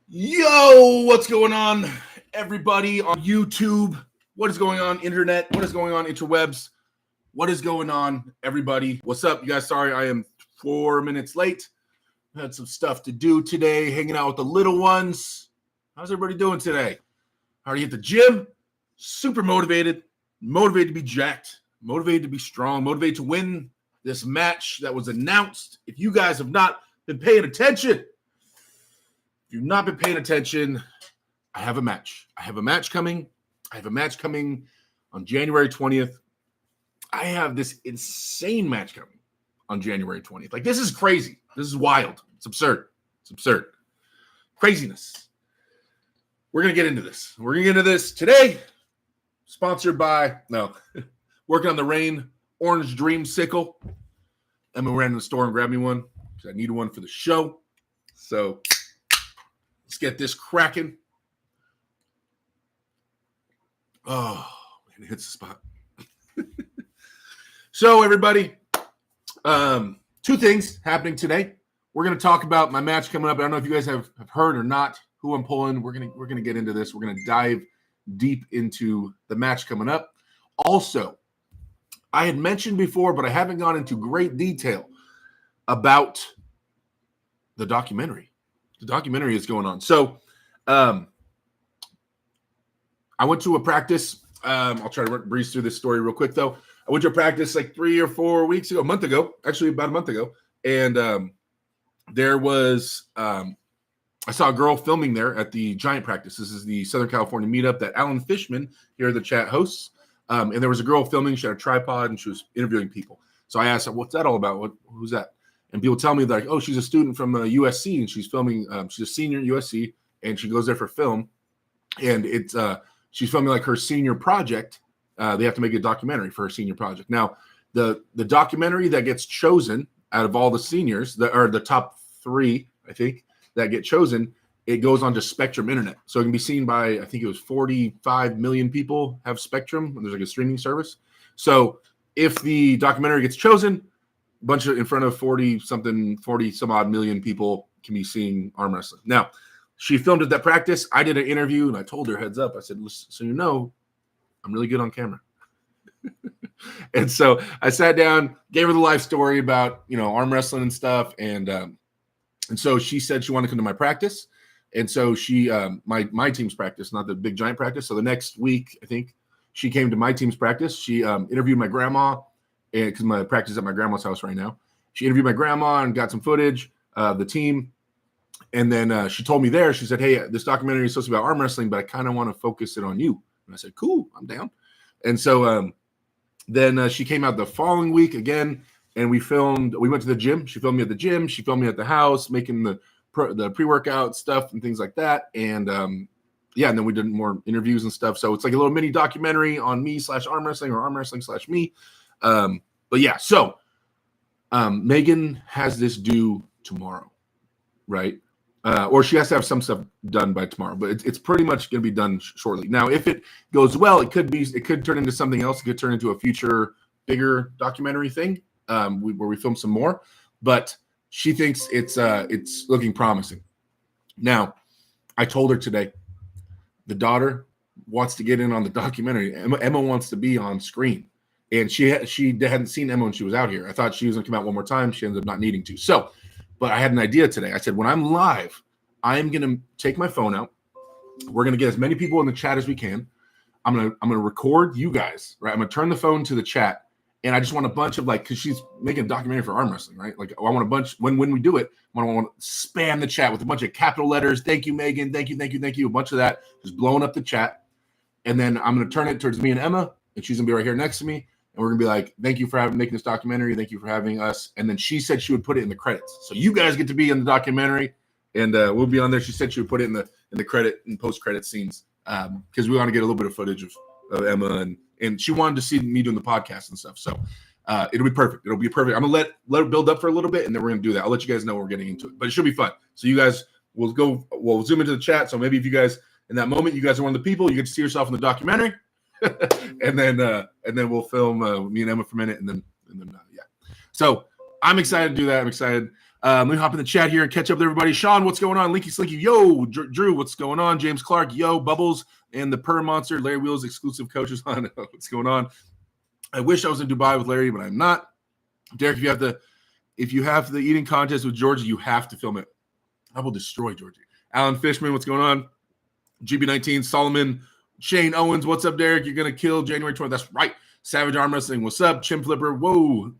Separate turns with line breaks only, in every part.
Yo, what's going on, everybody on YouTube? What is going on, internet? What is going on, interwebs? What is going on, everybody? What's up, you guys? Sorry, I am 4 minutes late. I had some stuff to do today, hanging out with the little ones. How's everybody doing today? Already hit the gym, super motivated to be jacked, motivated to be strong, motivated to win this match that was announced. If you guys have not been paying attention, I have a match. I have a match coming on January 20th. I have this insane match coming on January 20th. Like, this is crazy. This is wild. It's absurd. Craziness. We're going to get into this. Today. Sponsored by, working on the Rain Orange Dream Sickle. Emma ran to the store and grabbed me one because I needed one for the show. So let's get this cracking. Oh, man, it hits the spot. So, everybody, two things happening today. We're going to talk about my match coming up. I don't know if you guys have heard or not who I'm pulling. We're gonna get into this. We're going to dive deep into the match coming up. Also, I had mentioned before, but I haven't gone into great detail about the documentary. The documentary is going on. So I went to a practice. I'll try to breeze through this story real quick, though. I went to a practice like 3 or 4 weeks ago, about a month ago. And there was I saw a girl filming there at the Giant practice. This is the Southern California meetup that Alan Fishman here at the chat hosts. And there was a girl filming. She had a tripod and she was interviewing people. So I asked her, what's that all about? Who's that? And people tell me, like, oh, she's a student from USC and she's filming. She's a senior at USC and she goes there for film. And it's she's filming like her senior project. They have to make a documentary for her senior project. Now, the documentary that gets chosen out of all the seniors, the top 3, I think, that get chosen, it goes onto Spectrum Internet. So it can be seen by, I think it was 45 million people have Spectrum. There's like a streaming service. So if the documentary gets chosen, in front of 40 some odd million people can be seeing arm wrestling. Now, she filmed at that practice. I did an interview and I told her, heads up. I said, so you know, I'm really good on camera. And so I sat down, gave her the life story about, arm wrestling and stuff. And so she said she wanted to come to my practice. And so she, my team's practice, not the big Giant practice. So the next week, I think, she came to my team's practice. She interviewed my grandma, and because my practice is at my grandma's house right now. She interviewed my grandma and got some footage of the team. And then she told me there, she said, hey, this documentary is supposed to be about arm wrestling, but I kind of want to focus it on you. And I said, cool, I'm down. And so then she came out the following week again. And we went to the gym. She filmed me at the gym. She filmed me at the house, making the pre-workout stuff and things like that. And and then we did more interviews and stuff. So it's like a little mini documentary on me /arm wrestling or arm wrestling /me. But yeah, so Megan has this due tomorrow, right? Or she has to have some stuff done by tomorrow, but it's pretty much going to be done shortly. Now, if it goes well, it could turn into something else. It could turn into a future bigger documentary thing. Where we film some more, but she thinks it's looking promising. Now, I told her today, the daughter wants to get in on the documentary. Emma wants to be on screen, and she hadn't seen Emma when she was out here. I thought she was going to come out one more time. She ended up not needing to. So, but I had an idea today. I said, when I'm live, I'm going to take my phone out. We're going to get as many people in the chat as we can. I'm going to record you guys, right? I'm going to turn the phone to the chat. And I just want a bunch of because she's making a documentary for arm wrestling, right? Like, I want a bunch, when we do it, I want to spam the chat with a bunch of capital letters. Thank you, Megan. Thank you. A bunch of that, just blowing up the chat. And then I'm going to turn it towards me and Emma, and she's going to be right here next to me. And we're going to be like, thank you for making this documentary. Thank you for having us. And then she said she would put it in the credits. So you guys get to be in the documentary, and we'll be on there. She said she would put it in the credit and post-credit scenes because we want to get a little bit of footage of Emma and she wanted to see me doing the podcast and stuff. So it'll be perfect. I'm going to let it build up for a little bit, and then we're going to do that. I'll let you guys know we're getting into it. But it should be fun. So you guys we'll zoom into the chat. So maybe if you guys, in that moment, you guys are one of the people, you get to see yourself in the documentary. and then we'll film me and Emma for a minute, and then yeah. So I'm excited to do that. I'm excited. Let me hop in the chat here and catch up with everybody. Sean, what's going on? Linky Slinky, yo. Drew, what's going on? James Clark, yo. Bubbles and the Per Monster, Larry Wheels, exclusive coaches on. What's going on? I wish I was in Dubai with Larry, but I'm not. Dereck, if you have the eating contest with Georgia, you have to film it. I will destroy Georgia. Alan Fishman, what's going on? GB19, Solomon, Shane Owens, what's up, Dereck? You're going to kill January 20th. That's right. Savage Arm Wrestling, what's up? Chim Flipper, whoa.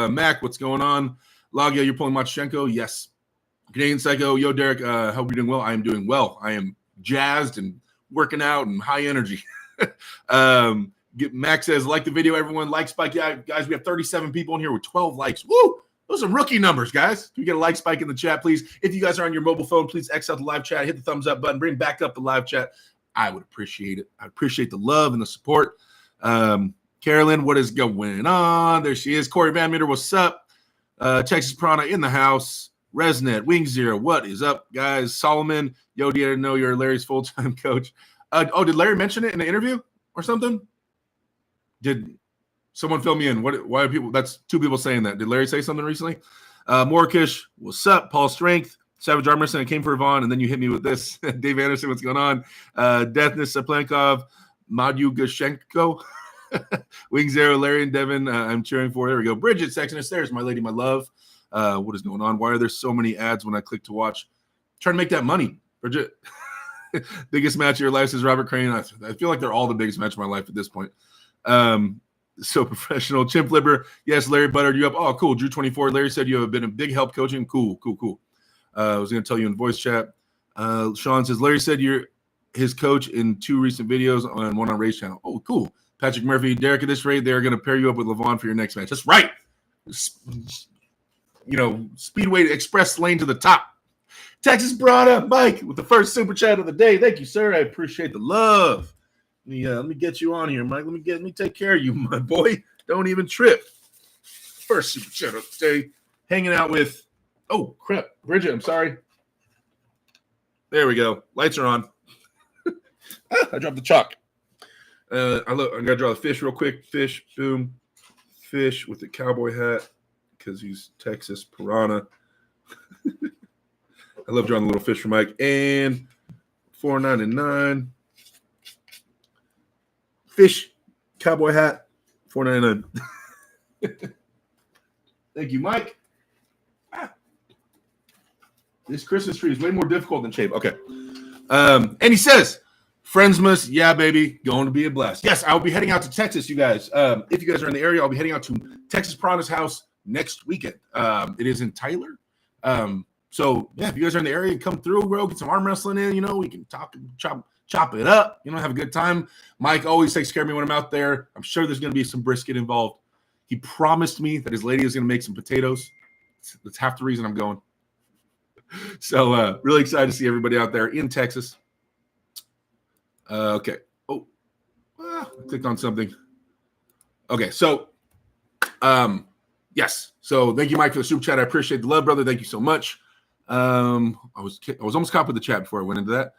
Mac, what's going on? Logio, you're pulling Machi Shenko? Yes. Canadian Psycho, yo, Dereck, hope you're doing well. I am doing well. I am jazzed and working out and high energy. Mac says, like the video, everyone. Like spike. Yeah, guys, we have 37 people in here with 12 likes. Woo! Those are rookie numbers, guys. Can we get a like spike in the chat, please? If you guys are on your mobile phone, please X out the live chat, hit the thumbs up button, bring back up the live chat. I would appreciate it. I appreciate the love and the support. Carolyn, what is going on? There she is. Corey Van Meter, what's up? Texas Prana in the house. Resnet, Wing Zero, what is up, guys? Solomon, yo, do you know you're Larry's full-time coach? Did Larry mention it in the interview or something? Did someone fill me in? Why are people? That's two people saying that. Did Larry say something recently? Morkish, what's up? Paul Strength, Savage Arm Wrestling. I came for Yvonne, and then you hit me with this. Dave Anderson, what's going on? Deathness, Saplankov, MATYUSHENKO, Wing Zero, Larry and Devin. I'm cheering for. There we go. Bridget, Sexiness, there's my lady, my love. What is going on? Why are there so many ads when I click to watch? Trying to make that money, Bridget. Biggest match of your life, says Robert Crane. I feel like they're all the biggest match of my life at this point. So professional. Chimp Flipper. Yes, Larry buttered you up. Oh, cool. Drew 24. Larry said you have been a big help coaching. Cool. I was going to tell you in voice chat. Sean says Larry said you're his coach in 2 recent videos on one on Ray's channel. Oh, cool. Patrick Murphy, Dereck, at this rate, they're going to pair you up with Levon for your next match. That's right. Speedway Express lane to the top. Texas brought up Mike with the first super chat of the day. Thank you, sir. I appreciate the love. Let me get you on here, Mike. Let me take care of you, my boy. Don't even trip. First super chat of the day. Hanging out with, oh crap, Bridget. I'm sorry. There we go. Lights are on. I dropped the chalk. I gotta draw the fish real quick. Fish, boom. Fish with the cowboy hat because he's Texas piranha. I love drawing the little fish for Mike. And $4.99. Fish, cowboy hat, $4.99. Thank you, Mike. This Christmas tree is way more difficult than shape. Okay. And he says, Friendsmas, yeah, baby, going to be a blast. Yes, I'll be heading out to Texas, you guys. If you guys are in the area, I'll be heading out to Texas Piranha's house next weekend. It is in Tyler. So, yeah, if you guys are in the area, come through, bro, get some arm wrestling in. We can talk and chop it up, have a good time. Mike always takes care of me when I'm out there. I'm sure there's going to be some brisket involved. He promised me that his lady is going to make some potatoes. That's half the reason I'm going. So really excited to see everybody out there in Texas. Okay. Oh, I clicked on something. Okay, so yes. So thank you, Mike, for the super chat. I appreciate the love, brother. Thank you so much. I was almost caught with the chat before I went into that.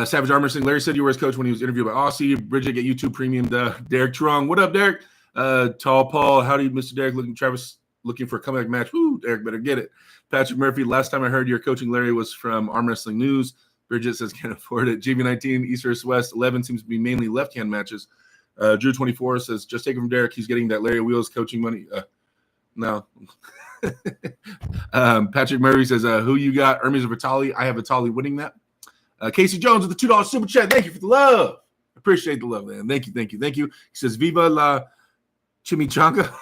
Savage Armor saying Larry said you were his coach when he was interviewed by Aussie. Bridget, get YouTube premium. Dereck Trung. What up, Dereck? Tall Paul. Howdy, Mr. Dereck. Travis looking for a comeback match. Woo, Dereck better get it. Patrick Murphy. Last time I heard you're coaching Larry was from Arm Wrestling News. Bridget says can't afford it. GB19, East vs. West. 11 seems to be mainly left-hand matches. Drew 24 says just take it from Dereck. He's getting that Larry Wheels coaching money. No. Patrick Murray says, who you got? Hermes or Vitali? I have Vitali winning that. Casey Jones with the $2 super chat. Thank you for the love. Appreciate the love, man. Thank you. He says, Viva la chimichanga.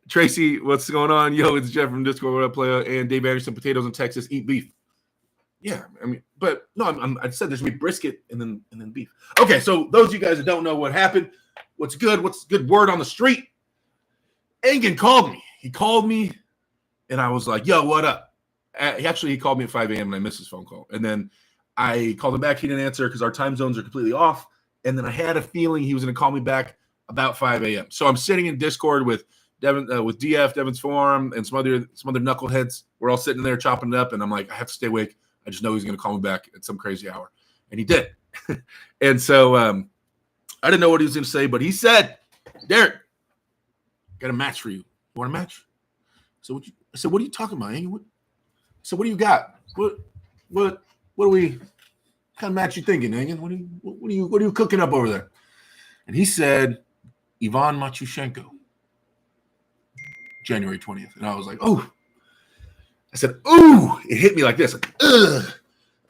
Tracy, what's going on? Yo, it's Jeff from Discord. What up, player? And Dave Anderson, potatoes in Texas, eat beef. Yeah, but no, I said there's going to be brisket and then beef. Okay, so those of you guys that don't know what happened, what's good word on the street? Engen called me. He called me, and I was like, yo, what up? He called me at 5 a.m., and I missed his phone call. And then I called him back. He didn't answer because our time zones are completely off. And then I had a feeling he was going to call me back about 5 a.m. So I'm sitting in Discord with Devin, with DF, Devin's Forum, and some other knuckleheads. We're all sitting there chopping it up, and I'm like, I have to stay awake. I just know he's going to call me back at some crazy hour. And he did. And so I didn't know what he was going to say, but he said Dereck, got a match for you. You want a match? So I said, what are you talking about? So what do you got? What kind of match you thinking, Angin? What are you cooking up over there? And he said, Ivan MATYUSHENKO, January 20th. And I was like, oh. I said, ooh. It hit me like this. Like, ugh.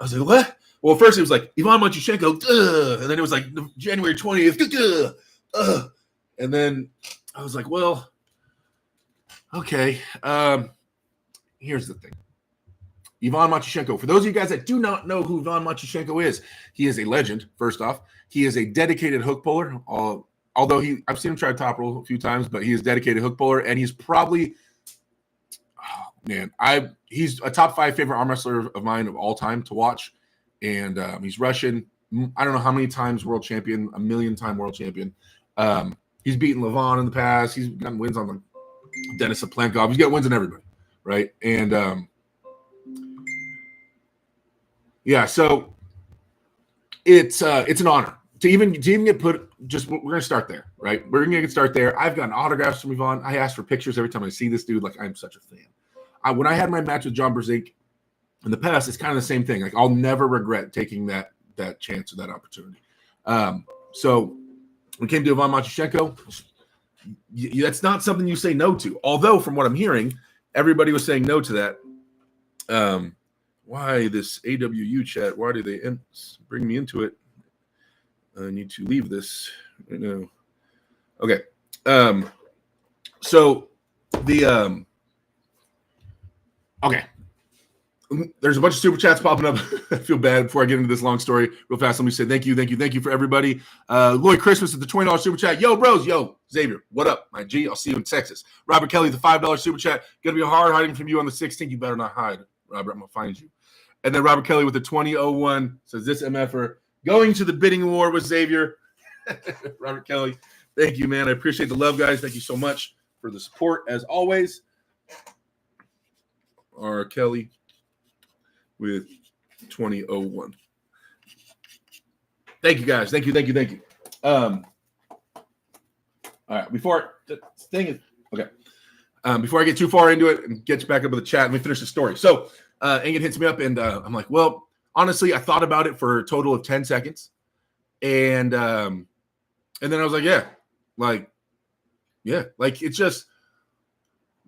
I was like, what? Well, first it was like, Ivan MATYUSHENKO, ugh. And then it was like January 20th, ugh. And then I was like, well, okay. Here's the thing. Ivan MATYUSHENKO. For those of you guys that do not know who Ivan MATYUSHENKO is, he is a legend, first off. He is a dedicated hook puller. Although I've seen him try top roll a few times, but he is dedicated hook puller, and he's probably, he's a top 5 favorite arm wrestler of mine of all time to watch. And he's Russian. I don't know how many times world champion, 1,000,000-time world champion. He's beaten Levon in the past. He's gotten wins on the Denis Saplenkov. He's got wins on everybody, right? And so it's an honor to even get put. Just we're gonna start there, right? We're gonna start there. I've gotten autographs from Ivan. I ask for pictures every time I see this dude. Like, I'm such a fan. When I had my match with John Brzezinski in the past, it's kind of the same thing. Like, I'll never regret taking that chance or that opportunity. So when it came to Ivan MATYUSHENKO, that's not something you say no to. Although, from what I'm hearing, everybody was saying no to that. Why this AWU chat? Why do they bring me into it? I need to leave this right now. Okay. So the okay. There's a bunch of super chats popping up. I feel bad before I get into this long story real fast. Let me say thank you for everybody. Lloyd Christmas at the $20 super chat. Yo, bros. Yo, Xavier. What up, my G? I'll see you in Texas. Robert Kelly, the $5 super chat. Gonna be hard hiding from you on the 16th. You better not hide, Robert. I'm gonna find you. And then Robert Kelly with the 2001 says, this MFer going to the bidding war with Xavier. Robert Kelly, thank you, man. I appreciate the love, guys. Thank you so much for the support, as always. R. Kelly with 2001. Thank you, guys. Thank you. All right, before I get too far into it and get back up with the chat, let me finish the story. So Angin hits me up, and I'm like, well, honestly, I thought about it for a total of 10 seconds. And then I was like, it's just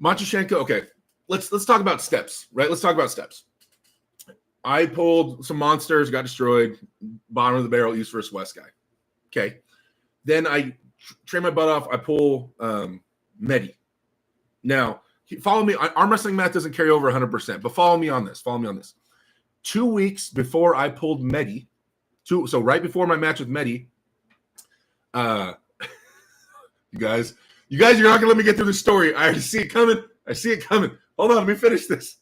MATYUSHENKO. Okay, let's talk about steps, right? Let's talk about steps. I pulled some monsters, got destroyed, bottom of the barrel, East versus West guy. Okay. Then I train my butt off. I pull Medi. Now, follow me. Arm wrestling math doesn't carry over 100%, but follow me on this. 2 weeks before I pulled Medi, so right before my match with Medi, you guys, you're not gonna let me get through the story. I see it coming. Hold on, let me finish this.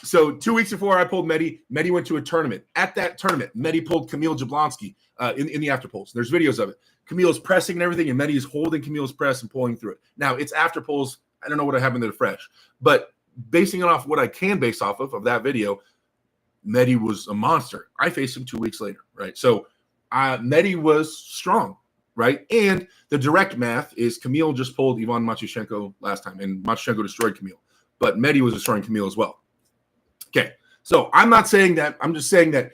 So 2 weeks before I pulled Medi went to a tournament. At that tournament, Medi pulled Camille Jablonski in the after pulls. There's videos of it. Camille's pressing and everything, and Medi is holding Camille's press and pulling through it. Now, it's after pulls. I don't know what happened to the fresh, but basing it off what I can base off of that video, Medi was a monster. I faced him 2 weeks later, right? So Medi was strong, right? And the direct math is Camille just pulled Ivan MATYUSHENKO last time, and MATYUSHENKO destroyed Camille, but Medi was destroying Camille as well. Okay, so I'm not saying that. I'm just saying that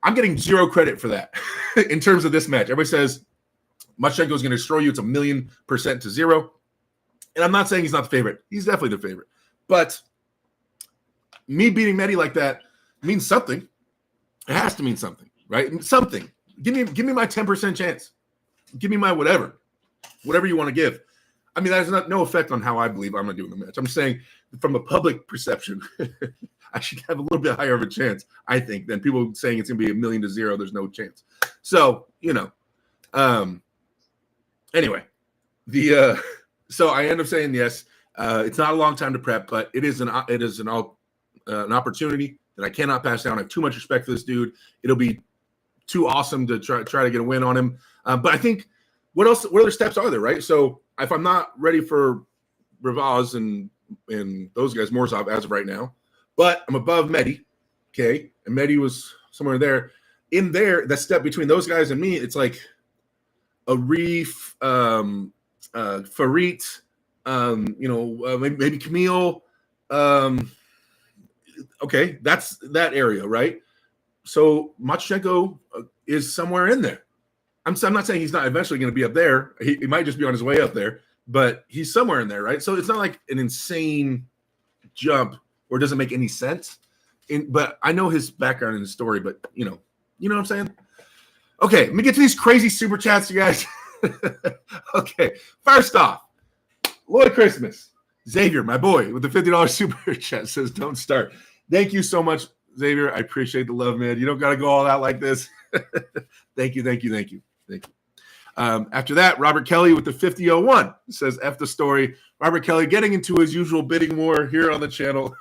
I'm getting zero credit for that in terms of this match. Everybody says MATYUSHENKO is going to destroy you. It's 1,000,000% to zero. And I'm not saying he's not the favorite. He's definitely the favorite. But me beating Medi like that means something. It has to mean something, right? Something. Give me my 10% chance. Give me my whatever you want to give. I mean, that has no effect on how I believe I'm going to do in the match. I'm saying from a public perception, I should have a little bit higher of a chance, I think, than people saying it's going to be 1,000,000 to 0. There's no chance. So, anyway, so I end up saying yes. It's not a long time to prep, but it is an opportunity that I cannot pass down. I have too much respect for this dude. It'll be too awesome to try to get a win on him. But I think what other steps are there, right? So if I'm not ready for Ravaz and those guys, Morzov as of right now, but I'm above Medi, okay, and Medi was somewhere there. In there, that step between those guys and me, it's like Arif, Farit, maybe Camille. Okay, that's that area, right? So Machi Shenko is somewhere in there. I'm not saying he's not eventually going to be up there. He might just be on his way up there, but he's somewhere in there, right? So it's not like an insane jump or it doesn't make any sense. But I know his background and his story, but you know what I'm saying? Okay, let me get to these crazy super chats, you guys. Okay, first off, Lloyd Christmas. Xavier, my boy, with the $50 super chat says, don't start. Thank you so much, Xavier. I appreciate the love, man. You don't got to go all out like this. Thank you. After that, Robert Kelly with the 5001 says, F the story. Robert Kelly getting into his usual bidding war here on the channel.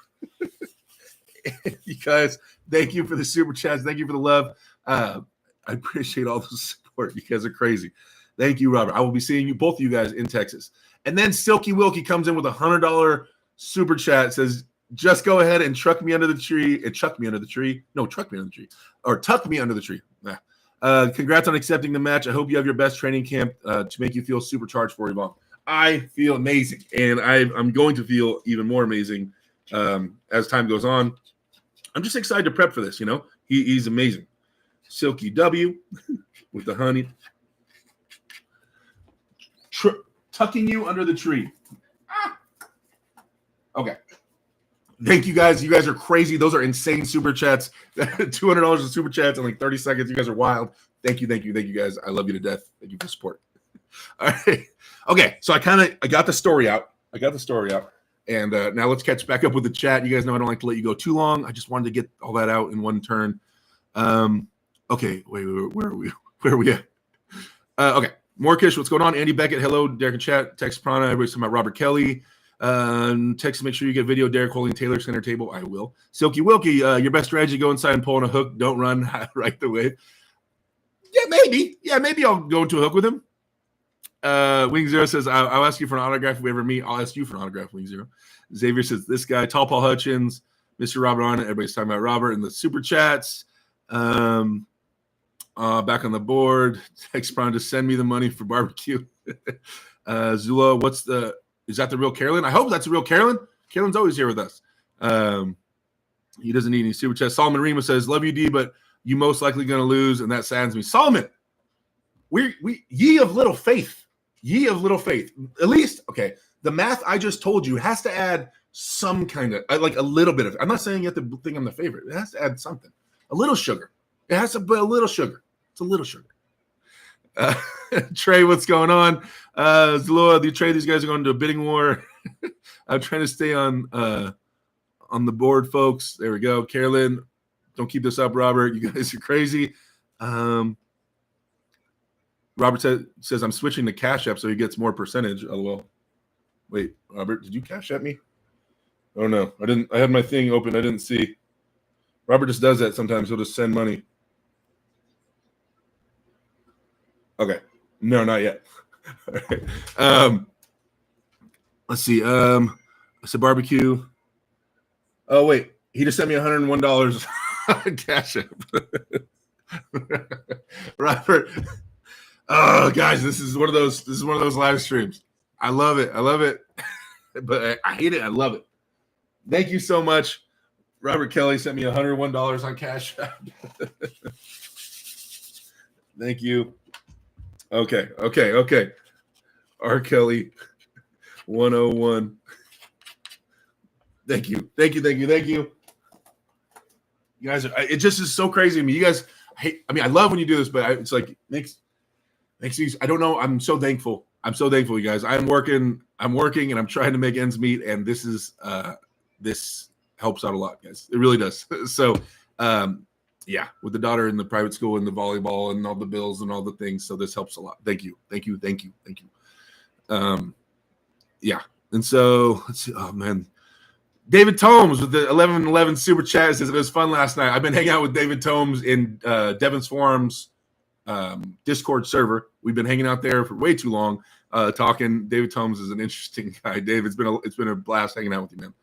You guys, thank you for the super chats. Thank you for the love. I appreciate all the support. You guys are crazy. Thank you, Robert. I will be seeing you, both of you guys, in Texas. And then Silky Wilkie comes in with a $100 super chat. Says, just go ahead and truck me under the tree. And chuck me under the tree. No, truck me under the tree. Or tuck me under the tree. Congrats on accepting the match. I hope you have your best training camp to make you feel supercharged for Evolve. I feel amazing. And I'm going to feel even more amazing as time goes on. I'm just excited to prep for this, He's amazing. Silky W with the honey. Tucking you under the tree. Okay. Thank you guys. You guys are crazy. Those are insane super chats. $200 in super chats in like 30 seconds. You guys are wild. Thank you guys. I love you to death. Thank you for support. All right. Okay. So I got the story out. And now let's catch back up with the chat. You guys know I don't like to let you go too long. I just wanted to get all that out in one turn. Okay. Wait, where are we at? Okay. Morkish, what's going on? Andy Beckett, hello. Dereck in chat. Text Prana. Everybody's talking about Robert Kelly. Text, make sure you get video. Dereck holding Taylor center table. I will. Silky Wilkie, your best strategy, go inside and pull on a hook. Don't run right the way. Yeah, maybe. Maybe I'll go into a hook with him. Wing Zero says, I'll ask you for an autograph if we ever meet. I'll ask you for an autograph, Wing Zero. Xavier says, this guy, Tall Paul Hutchings, Mr. Robert on it. Everybody's talking about Robert in the super chats. Back on the board. Text Brown to send me the money for barbecue. Zula, is that the real Carolyn? I hope that's the real Carolyn. Carolyn's always here with us. He doesn't need any super chats. Solomon Rima says, love you, D, but you most likely going to lose, and that saddens me. Solomon, we ye of little faith. At least, okay, the math I just told you has to add some kind of, like a little bit of, I'm not saying you have to think I'm the favorite. It has to add something. A little sugar. It has to be a little sugar. It's a little sugar. Trey, what's going on? Zaloa, Trey, these guys are going to a bidding war. I'm trying to stay on the board, folks. There we go. Carolyn, don't keep this up, Robert. You guys are crazy. Robert says I'm switching to Cash App so he gets more percentage. LOL. Wait, Robert, did you Cash App me? Oh no, I didn't. I had my thing open. I didn't see. Robert just does that sometimes. He'll just send money. Okay. No, not yet. All right. Let's see. I said barbecue. Oh wait, he just sent me $101 Cash App. Robert. Oh guys, this is one of those live streams. I love it. But I hate it. I love it. Thank you so much. Robert Kelly sent me $101 on Cash App. Thank you. Okay. R. Kelly 101. Thank you. You guys it just is so crazy to me. You guys I love when you do this, but it's like makes me, I don't know. I'm so thankful, you guys. I'm working and I'm trying to make ends meet, and this is this helps out a lot, guys. It really does. So yeah, with the daughter in the private school and the volleyball and all the bills and all the things. So this helps a lot. Thank you. Yeah. And so let's see. Oh man. David Tomes with the 1111 super chat says it was fun last night. I've been hanging out with David Tomes in Devon's Forums Discord server. We've been hanging out there for way too long, talking. David Tomes is an interesting guy. Dave, it's been a blast hanging out with you,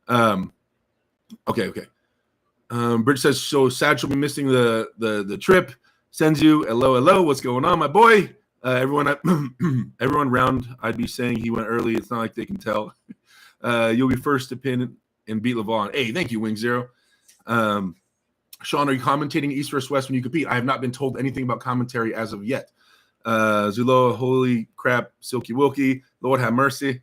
man. Okay. Bridge says, so sad she'll be missing the trip. Sends you hello. What's going on, my boy? Everyone everyone round, I'd be saying he went early. It's not like they can tell. You'll be first to pin and beat Levon. Hey, thank you, Wing Zero. Sean, are you commentating East versus West when you compete? I have not been told anything about commentary as of yet. Zulo, holy crap, Silky Wilkie, Lord have mercy.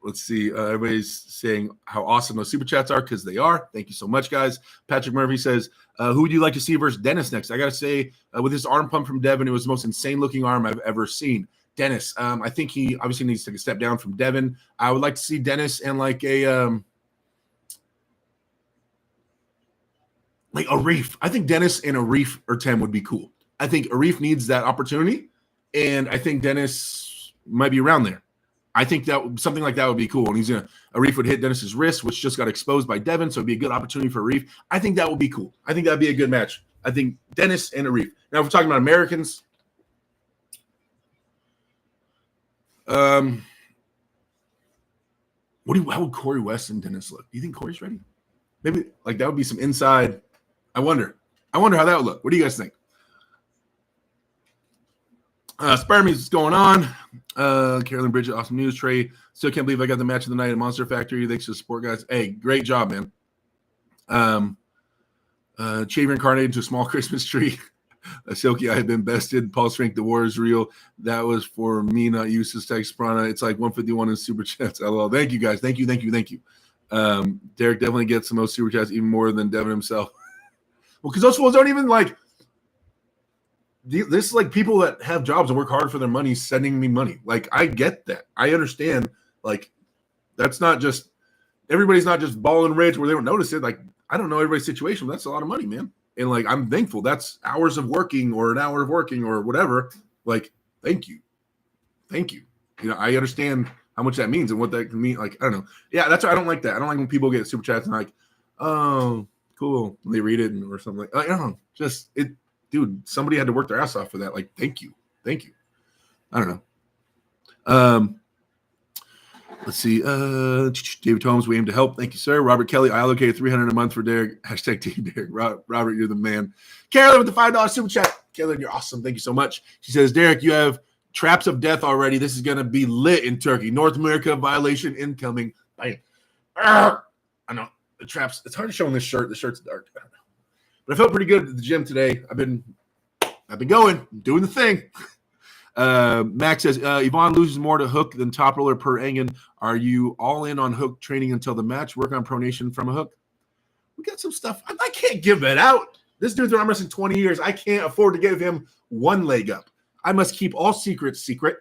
Let's see. Everybody's saying how awesome those super chats are because they are. Thank you so much, guys. Patrick Murphy says, who would you like to see versus Dennis next? I got to say, with his arm pump from Devin, it was the most insane-looking arm I've ever seen. Dennis, I think he obviously needs to take a step down from Devin. I would like to see Dennis and like a Reef. I think Dennis and a Reef or 10 would be cool. I think Arif needs that opportunity, and I think Dennis might be around there. I think that something like that would be cool. And Arif would hit Dennis's wrist, which just got exposed by Devin, so it'd be a good opportunity for Arif. I think that would be cool. I think that'd be a good match. I think Dennis and Arif. Now, if we're talking about Americans, how would Cory West and Dennis look? Do you think Cory's ready? Maybe like that would be some inside. I wonder how that would look. What do you guys think? Spermies, what's going on? Carolyn Bridget, awesome news. Trey, still can't believe I got the match of the night at Monster Factory. Thanks to the support, guys. Hey, great job, man. Chaver incarnated into a small Christmas tree. Silky, I have been bested. Paul Strength, the war is real. That was for me, not you, Text Prana. It's like 151 in super chats. LOL. Thank you, guys. Thank you. Dereck definitely gets the most super chats, even more than Devin himself. Well, because those fools don't even like. This is like people that have jobs and work hard for their money sending me money. Like, I get that. I understand. Like, that's not just everybody's not just balling rich where they don't notice it. Like, I don't know everybody's situation, but that's a lot of money, man. And like, I'm thankful. That's hours of working or an hour of working or whatever. Like, thank you. You know, I understand how much that means and what that can mean. Like, I don't know. Yeah, that's why I don't like that. I don't like when people get super chats and like, oh, cool. And they read it or something like, I don't know. Just it. Dude, somebody had to work their ass off for that. Like, thank you. I don't know. Let's see. David Holmes, we aim to help. Thank you, sir. Robert Kelly, I allocated $300 a month for Dereck. Hashtag Team Dereck. Robert, you're the man. Carolyn with the $5 super chat. Carolyn, you're awesome. Thank you so much. She says, Dereck, you have traps of death already. This is going to be lit in Turkey. North America violation incoming. I know. The traps. It's hard to show in this shirt. The shirt's dark. I don't know. But I felt pretty good at the gym today. I've been going, doing the thing. Max says, Yvonne loses more to Hook than top roller per Engen. Are you all in on Hook training until the match? Work on pronation from a Hook? We got some stuff. I can't give it out. This dude's been arm wrestling 20 years. I can't afford to give him one leg up. I must keep all secrets secret.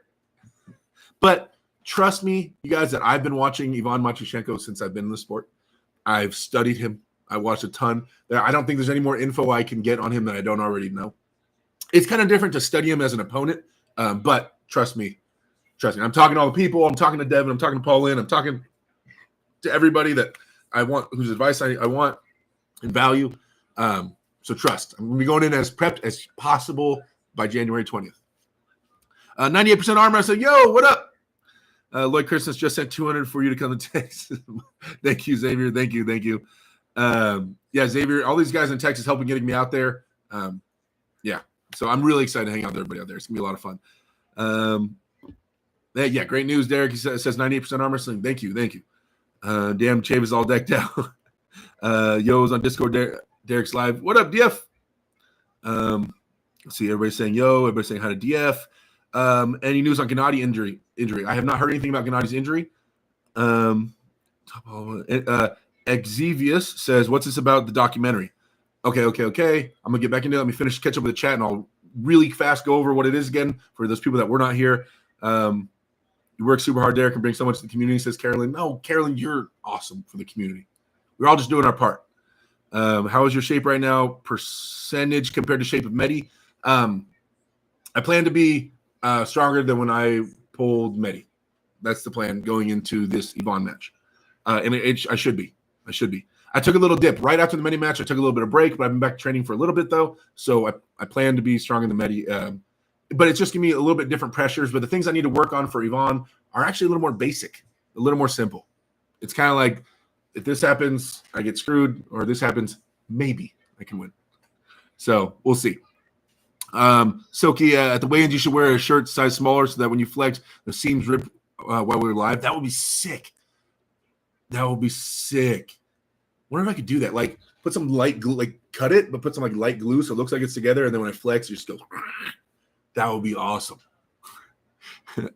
But trust me, you guys, that I've been watching Ivan Machi Shenko since I've been in the sport. I've studied him. I watched a ton. I don't think there's any more info I can get on him that I don't already know. It's kind of different to study him as an opponent, but trust me. I'm talking to all the people. I'm talking to Devin. I'm talking to Paul Lynn. I'm talking to everybody that I want, whose advice I want and value. So trust. I'm going to be going in as prepped as possible by January 20th. 98% arm wrestling. Yo, what up? Lloyd Christmas just sent 200 for you to come to Texas. Thank you, Xavier. Thank you. Yeah, Xavier, all these guys in Texas helping getting me out there. Yeah, so I'm really excited to hang out with everybody out there. It's gonna be a lot of fun. Yeah, great news, Dereck. He says 98% arm wrestling. Thank you. Damn, Chav is all decked out. Yo's on Discord. Dereck's live. What up, DF? Let's see, everybody's saying yo. Everybody's saying hi to DF. Any news on Gennady injury? I have not heard anything about Gennady's injury. Exevius says, what's this about the documentary? Okay. I'm going to get back into it. Let me catch up with the chat, and I'll really fast go over what it is again for those people that were not here. You work super hard, Dereck, and bring so much to the community, says Carolyn. No, Carolyn, you're awesome for the community. We're all just doing our part. How is your shape right now? Percentage compared to shape of Medi? I plan to be stronger than when I pulled Medi. That's the plan going into this Yvonne match. And I should be. I took a little dip right after the Medi match. I took a little bit of break, but I've been back training for a little bit, though. So I plan to be stronger than Medi. But it's just giving me a little bit different pressures. But the things I need to work on for Yvonne are actually a little more basic, a little more simple. It's kind of like, if this happens, I get screwed, or this happens, maybe I can win. So we'll see. Silky, at the weigh-ins, you should wear a shirt size smaller so that when you flex, the seams rip while we're live. That would be sick. That would be sick. Wonder if I could do that. Like, put some light glue, like cut it, but put some like light glue so it looks like it's together. And then when I flex, you just go. That would be awesome.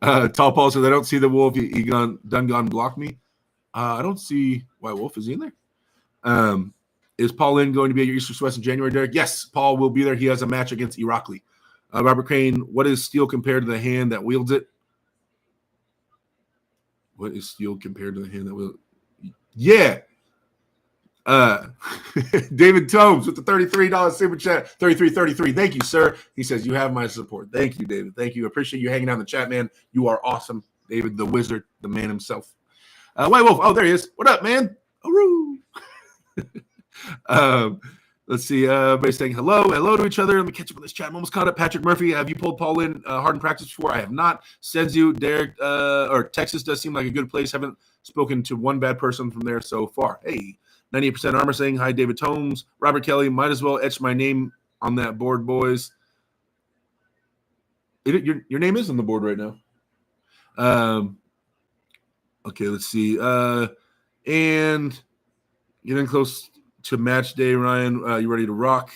Tall Paul says, I don't see the wolf. He done gone block me. I don't see White Wolf. Is he in there? Is Paul Lynn going to be at your East or West in January, Dereck? Yes, Paul will be there. He has a match against Irakli. Robert Crane, what is steel compared to the hand that wields it? What is steel compared to the hand that wields it? Yeah. David Tomes with the $33 super chat, 3333. Thank you, sir. He says, you have my support. Thank you, David. Thank you. Appreciate you hanging out in the chat, man. You are awesome. David, the wizard, the man himself. White Wolf. Oh, there he is. What up, man? Let's see. Everybody's saying hello to each other. Let me catch up on this chat. I'm almost caught up. Patrick Murphy, have you pulled Paul in hard in practice before? I have not. Senzu, Dereck, or Texas does seem like a good place. Haven't spoken to one bad person from there so far. Hey, 98% Armor saying hi, David Tomes. Robert Kelly, might as well etch my name on that board, boys. Your name is on the board right now. Okay, let's see. And getting close to match day, Ryan. You ready to rock?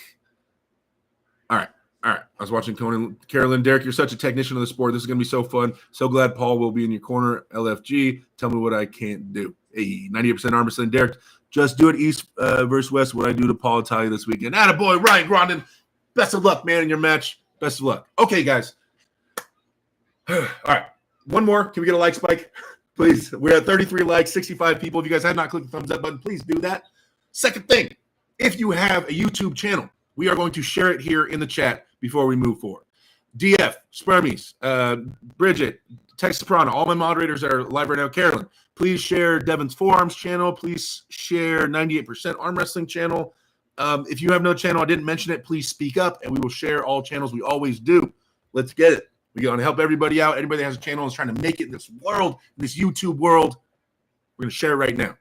All right. I was watching Conan. Carolyn, Dereck, you're such a technician of the sport. This is going to be so fun. So glad Paul will be in your corner. LFG, tell me what I can't do. Hey, 98% Armor saying, Dereck, just do it East versus West. What I do to Paul Italia this weekend. Attaboy, Ryan Grondin. Best of luck, man, in your match. Best of luck. Okay, guys. All right. One more. Can we get a like spike? Please. We're at 33 likes, 65 people. If you guys have not clicked the thumbs up button, please do that. Second thing, if you have a YouTube channel, we are going to share it here in the chat before we move forward. DF, Spermies, Bridget, Tex Soprano, all my moderators that are live right now. Carolyn, please share Devin's Forearms channel. Please share 98% Arm Wrestling channel. If you have no channel, I didn't mention it, please speak up, and we will share all channels. We always do. Let's get it. We're going to help everybody out. Anybody that has a channel and is trying to make it in this world, in this YouTube world, we're going to share it right now.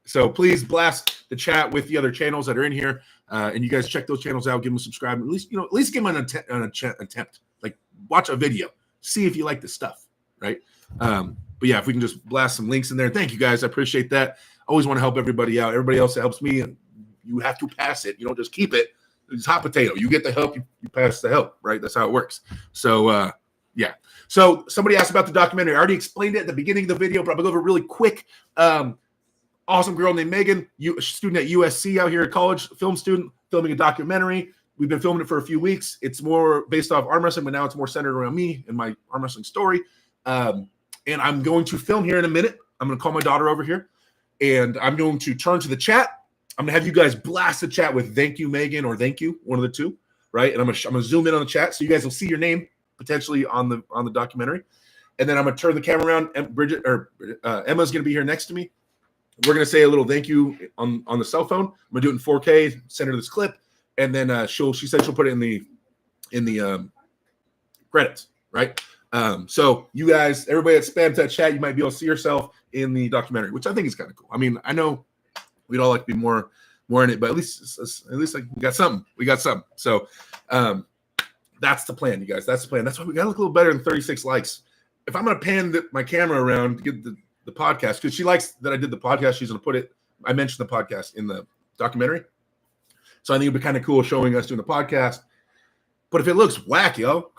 So please blast the chat with the other channels that are in here, and you guys check those channels out. Give them a subscribe. At least give them an attempt. Like, watch a video, see if you like the stuff, right? But yeah, if we can just blast some links in there. Thank you guys. I appreciate that. Always want to help everybody out. Everybody else that helps me, and you have to pass it. You don't just keep it. It's hot potato. You get the help, you pass the help, right? That's how it works. So yeah. So somebody asked about the documentary. I already explained it at the beginning of the video, but I'll go over it really quick. Awesome girl named Megan, a student at USC out here at college, film student, filming a documentary. We've been filming it for a few weeks. It's more based off arm wrestling, but now it's more centered around me and my arm wrestling story. And I'm going to film here in a minute. I'm going to call my daughter over here, and I'm going to turn to the chat. I'm going to have you guys blast the chat with thank you, Megan, or thank you, one of the two, right? And I'm going to zoom in on the chat so you guys will see your name potentially on the documentary. And then I'm going to turn the camera around, and Emma's going to be here next to me. We're going to say a little thank you on the cell phone. I'm going to do it in 4K, send her this clip, and then she said she'll put it in the credits, right? So you guys, everybody that spams that chat, you might be able to see yourself in the documentary, which I think is kind of cool. I mean, I know we'd all like to be more in it, but at least like we got something. We got something. So that's the plan, you guys. That's the plan. That's why we got to look a little better than 36 likes. If I'm going to pan my camera around to get the podcast, because she likes that I did the podcast, she's going to put it. I mentioned the podcast in the documentary. So I think it'd be kind of cool showing us doing the podcast. But if it looks whack, yo,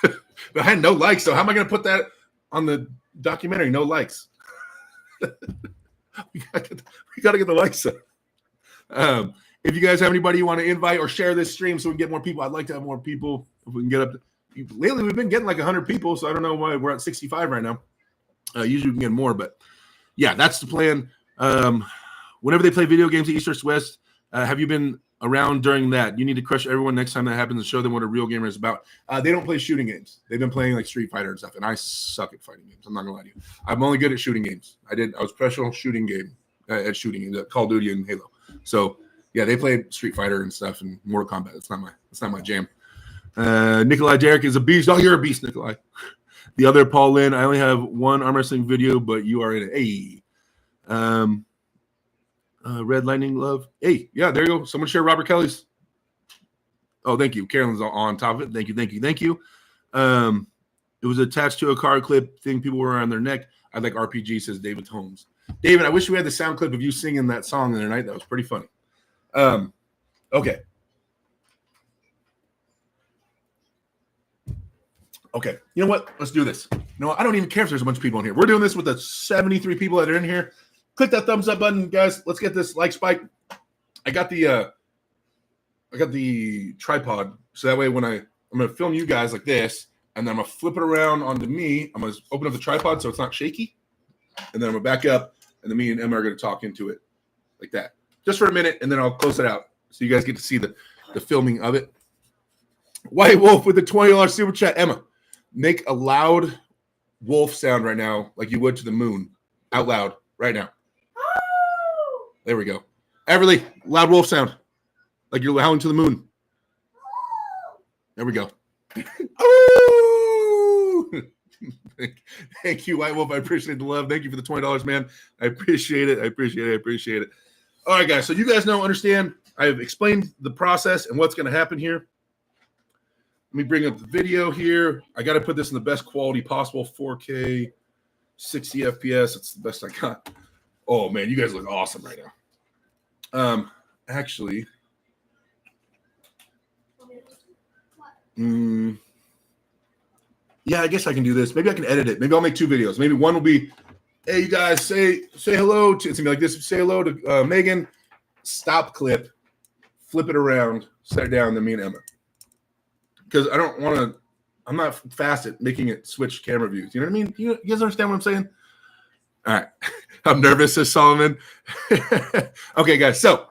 but I had no likes. So how am I going to put that on the documentary? No likes. we got to get the likes up. If you guys have anybody you want to invite or share this stream so we can get more people, I'd like to have more people. If we can get up to, lately we've been getting like 100 people, so I don't know why we're at 65 right now. Usually we can get more, but yeah, that's the plan. Whenever they play video games at East or West, have you been around during that? You need to crush everyone next time that happens and show them what a real gamer is about. They don't play shooting games. They've been playing like Street Fighter and stuff, and I suck at fighting games. I'm not gonna lie to you. I'm only good at shooting games. I was professional shooting game at shooting games, Call of Duty and Halo. So yeah, they play Street Fighter and stuff and Mortal Kombat. It's not my jam. Nikolai Dereck is a beast. Oh, you're a beast, Nikolai. The other Paul Lynn, I only have one arm wrestling video, but you are in it. Hey. Red Lightning Love. Hey, yeah, there you go. Someone share Robert Kelly's Oh, thank you. Carolyn's on top of it. Thank you. It was attached to a card clip thing people were around their neck. I like RPG, says David Holmes. David, I wish we had the sound clip of you singing that song the other night. That was pretty funny. Okay. Okay. You know what? Let's do this. No, I don't even care if there's a bunch of people in here. We're doing this with the 73 people that are in here. Click that thumbs up button, guys. Let's get this like spike. I got the tripod, so that way when I'm gonna film you guys like this, and then I'm gonna flip it around onto me. I'm gonna open up the tripod so it's not shaky, and then I'm gonna back up, and then me and Emma are gonna talk into it like that, just for a minute, and then I'll close it out so you guys get to see the filming of it. White Wolf with the $20 super chat. Emma, make a loud wolf sound right now, like you would to the moon, out loud right now. There we go. Everly, loud wolf sound, like you're howling to the moon. There we go. Thank you, White Wolf. I appreciate the love. Thank you for the $20, man. I appreciate it. I appreciate it. All right, guys. So you guys understand. I've explained the process and what's going to happen here. Let me bring up the video here. I got to put this in the best quality possible, 4K, 60 FPS. It's the best I got. Oh, man, you guys look awesome right now. Actually, yeah, I guess I can do this. Maybe I can edit it. Maybe I'll make 2 videos. Maybe one will be, hey, you guys, say hello to, it's gonna be like this. Say hello to Megan. Stop clip, flip it around, set it down, then me and Emma. Because I don't want to. I'm not fast at making it switch camera views. You know what I mean? You guys understand what I'm saying? All right. I'm nervous, says Solomon. Okay, guys. So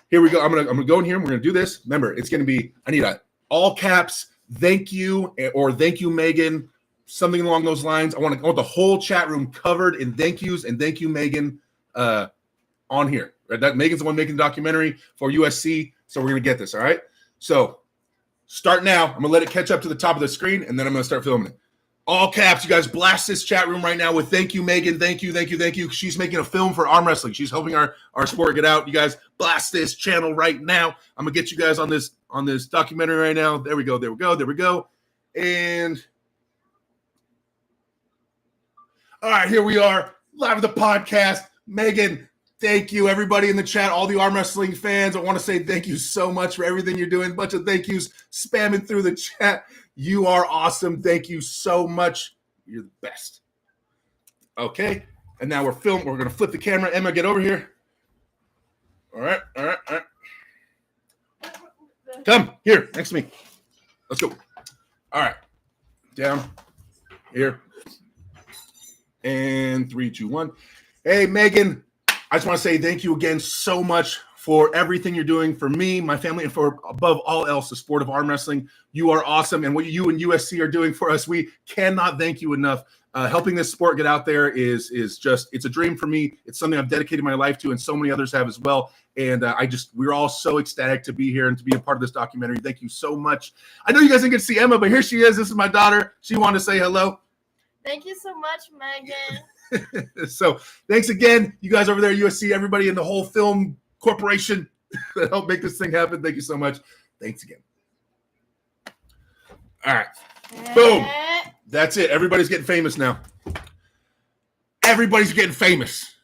here we go. I'm gonna go in here and we're gonna do this. Remember, it's gonna be, I need a all caps, thank you, or thank you, Megan, something along those lines. I want the whole chat room covered in thank yous and thank you, Megan, on here. Right? That Megan's the one making the documentary for USC. So we're gonna get this. All right. So start now. I'm gonna let it catch up to the top of the screen, and then I'm gonna start filming it. All caps, you guys blast this chat room right now with thank you, Megan. Thank you. She's making a film for arm wrestling. She's helping our sport get out. You guys blast this channel right now. I'm gonna get you guys on this documentary right now. There we go. And all right, here we are, live with the podcast. Megan, thank you, everybody in the chat, all the arm wrestling fans. I want to say thank you so much for everything you're doing. Bunch of thank yous spamming through the chat. You are awesome. Thank you so much. You're the best. Okay. And now we're going to flip the camera. Emma, get over here. All right. Come here next to me. Let's go. All right. Down here. And 3, 2, 1. Hey, Megan, I just want to say thank you again so much for everything you're doing for me, my family, and for above all else, the sport of arm wrestling. You are awesome. And what you and USC are doing for us, we cannot thank you enough. Helping this sport get out there is just, it's a dream for me. It's something I've dedicated my life to, and so many others have as well. And we're all so ecstatic to be here and to be a part of this documentary. Thank you so much. I know you guys didn't get to see Emma, but here she is. This is my daughter. She wanted to say hello.
Thank you so much, Megan.
So thanks again, you guys over there, USC, everybody in the whole film corporation that helped make this thing happen. Thank you so much. Thanks again. All right. Boom. That's it. Everybody's getting famous now. Everybody's getting famous.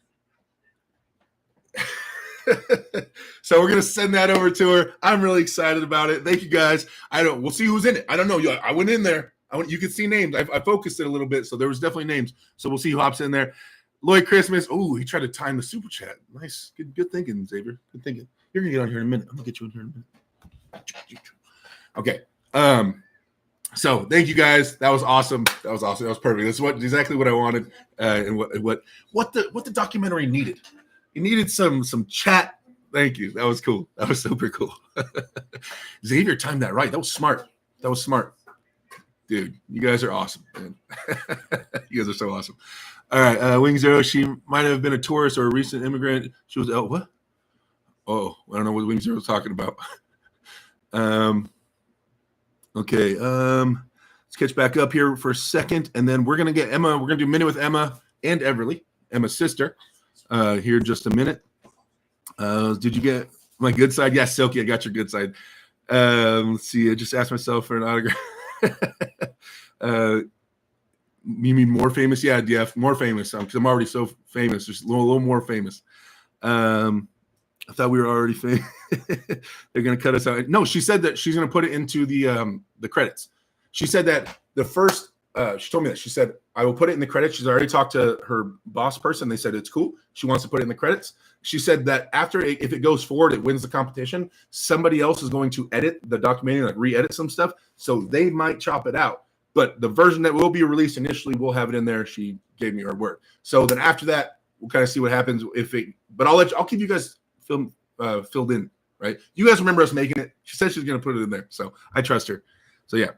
So we're going to send that over to her. I'm really excited about it. Thank you, guys. We'll see who's in it. I don't know. I went in there. You can see names. I focused it a little bit, so there was definitely names. So we'll see who hops in there. Lloyd Christmas. Oh, he tried to time the super chat. Nice. Good thinking, Xavier. Good thinking. You're going to get on here in a minute. I'm going to get you in here in a minute. Okay. So thank you, guys. That was awesome. That was perfect. That's exactly what I wanted, and what the documentary needed. It needed some chat. Thank you. That was cool. That was super cool. Xavier timed that right. That was smart. Dude, you guys are awesome, man. You guys are so awesome. All right, Wing Zero. She might have been a tourist or a recent immigrant. She was what? Oh, I don't know what Wing Zero was talking about. Okay. Let's catch back up here for a second, and then we're gonna get Emma. We're gonna do a minute with Emma and Everly, Emma's sister, here in just a minute. Did you get my good side? Yes, Silky, I got your good side. Let's see. I just asked myself for an autograph. You mean more famous? Yeah, more famous. Because I'm already so famous. Just a little more famous. I thought we were already famous. They're gonna cut us out. No, she said that she's gonna put it into the credits. She said that the first. She told me that. She said, I will put it in the credits. She's already talked to her boss person. They said it's cool. She wants to put it in the credits. She said that after if it goes forward, it wins the competition. Somebody else is going to edit the documentary, like re-edit some stuff. So they might chop it out. But the version that will be released initially, we'll have it in there. She gave me her word. So then after that, we'll kind of see what happens but I'll keep you guys filled in, right? You guys remember us making it. She said she's going to put it in there. So I trust her. So yeah.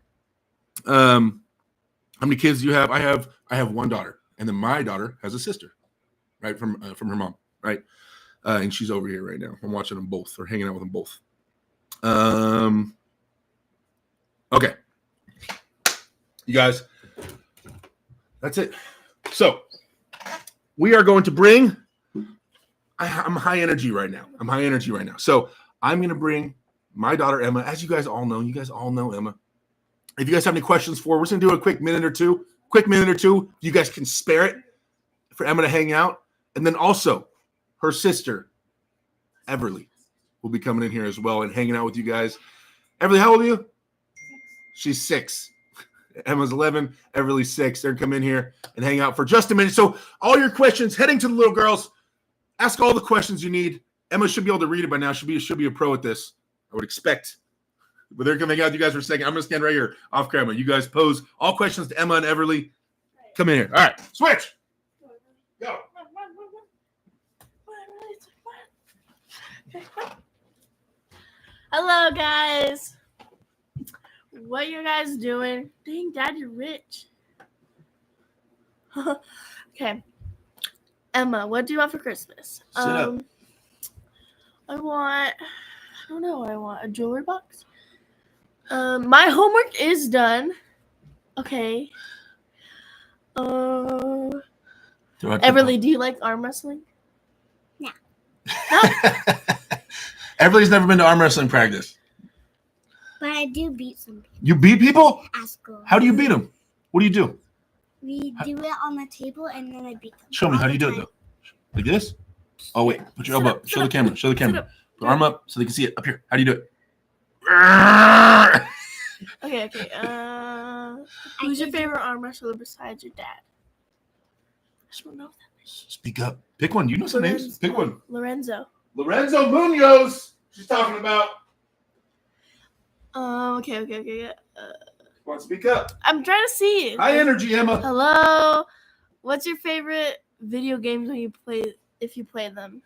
How many kids do you have? I have one daughter, and then my daughter has a sister, right, from her mom, right, and she's over here right now. I'm watching them both, or hanging out with them both. Okay, you guys, that's it. So we are going to bring. I'm high energy right now. So I'm going to bring my daughter Emma, as you guys all know. You guys all know Emma. If you guys have any questions for her, we're just going to do a quick minute or two. You guys can spare it for Emma to hang out. And then also her sister, Everly, will be coming in here as well and hanging out with you guys. Everly, how old are you? She's 6. Emma's 11. Everly's 6. They're going to come in here and hang out for just a minute. So all your questions, heading to the little girls, ask all the questions you need. Emma should be able to read it by now. Should be a pro at this, I would expect. But they're coming out with you guys for a second. I'm going to stand right here off camera. You guys pose all questions to Emma and Everly. Come in here. All right. Switch. Go.
Hello, guys. What you guys doing? Dang, Dad, you're rich. Okay. Emma, what do you want for Christmas?
Sit up.
I want a jewelry box. My homework is done. Okay. Everly, do you like arm wrestling?
No.
Everly's never been to arm wrestling practice.
But I do beat some people.
You beat people?
At school.
How do you beat them? What do you do?
We do it on the table and then I beat them.
Show me. How do you do it, though? Like this? Oh, wait. Put your elbow up. Show the camera. Put your arm up so they can see it. Up here. How do you do it?
Okay. Who's your favorite arm wrestler besides your dad? I just don't know that.
Speak up. Pick one. You know some names. Pick one.
Lorenzo
Munoz. She's talking about.
Okay.
Come on, speak up.
I'm trying to see.
High energy, Emma.
Hello. What's your favorite video games when you play, if you play them?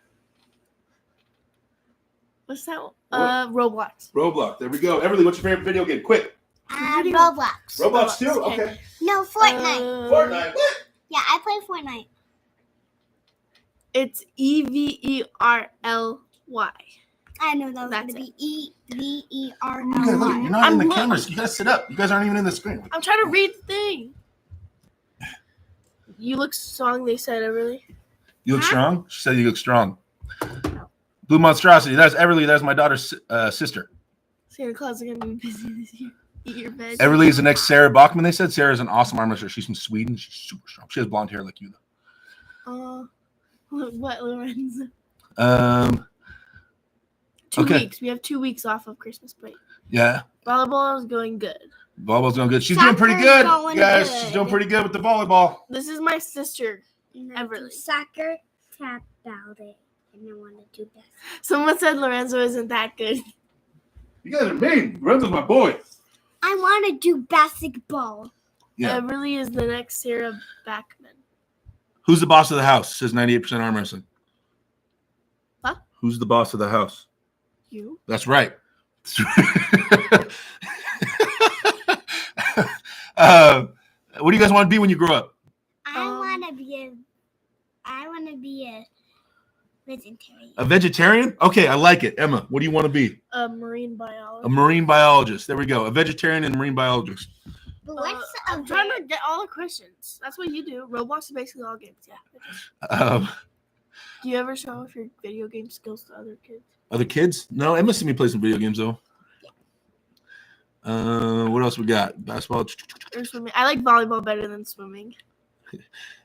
What's that? Roblox.
Roblox. There we go. Everly, what's your favorite video game? Quick.
Roblox.
Roblox too? Okay.
No, Fortnite.
Fortnite. What?
Yeah, I play Fortnite.
It's EVERLY.
I know that was
That's
going to
it.
be
You guys, look, you're not in the cameras. You guys sit up. You guys aren't even in the screen.
I'm trying to read the thing. You look strong, they said, Everly.
You look strong? She said you look strong. Blue Monstrosity. That's Everly. That's my daughter's sister.
Santa Claus is going to be busy this year. Eat your veg.
Everly is the next Sarah Bachman. They said Sarah's an awesome arm wrestler. She's from Sweden. She's super strong. She has blonde hair like you, though.
What, Lorenzo? 2
Okay.
weeks. We have 2 weeks off of Christmas break.
Yeah.
Volleyball is going good.
Volleyball's doing good. She's doing pretty good,
going
guys.
good.
She's doing pretty good with the volleyball.
This is my sister. Everly.
Soccer, tap ballet, and I want to do that.
Someone said Lorenzo isn't that good.
You guys are mean. Lorenzo's my boy.
I want to do basketball.
Yeah.
Everly is the next Sarah Bachman.
Who's the boss of the house? Says 98% arm wrestling.
What?
Who's the boss of the house?
You?
That's right. What do you guys want to be when you grow up?
I want to be a vegetarian.
A vegetarian? Okay, I like it. Emma, what do you want to be?
A marine biologist.
A marine biologist. There we go. A vegetarian and a marine biologist.
But what's
I'm trying to get all the questions. That's what you do. Roblox is basically all games. Yeah. Do you ever show off your video game skills to other kids?
Other kids? No, Emma seen me play some video games though. What else we got? Basketball.
Or swimming. I like volleyball better than swimming.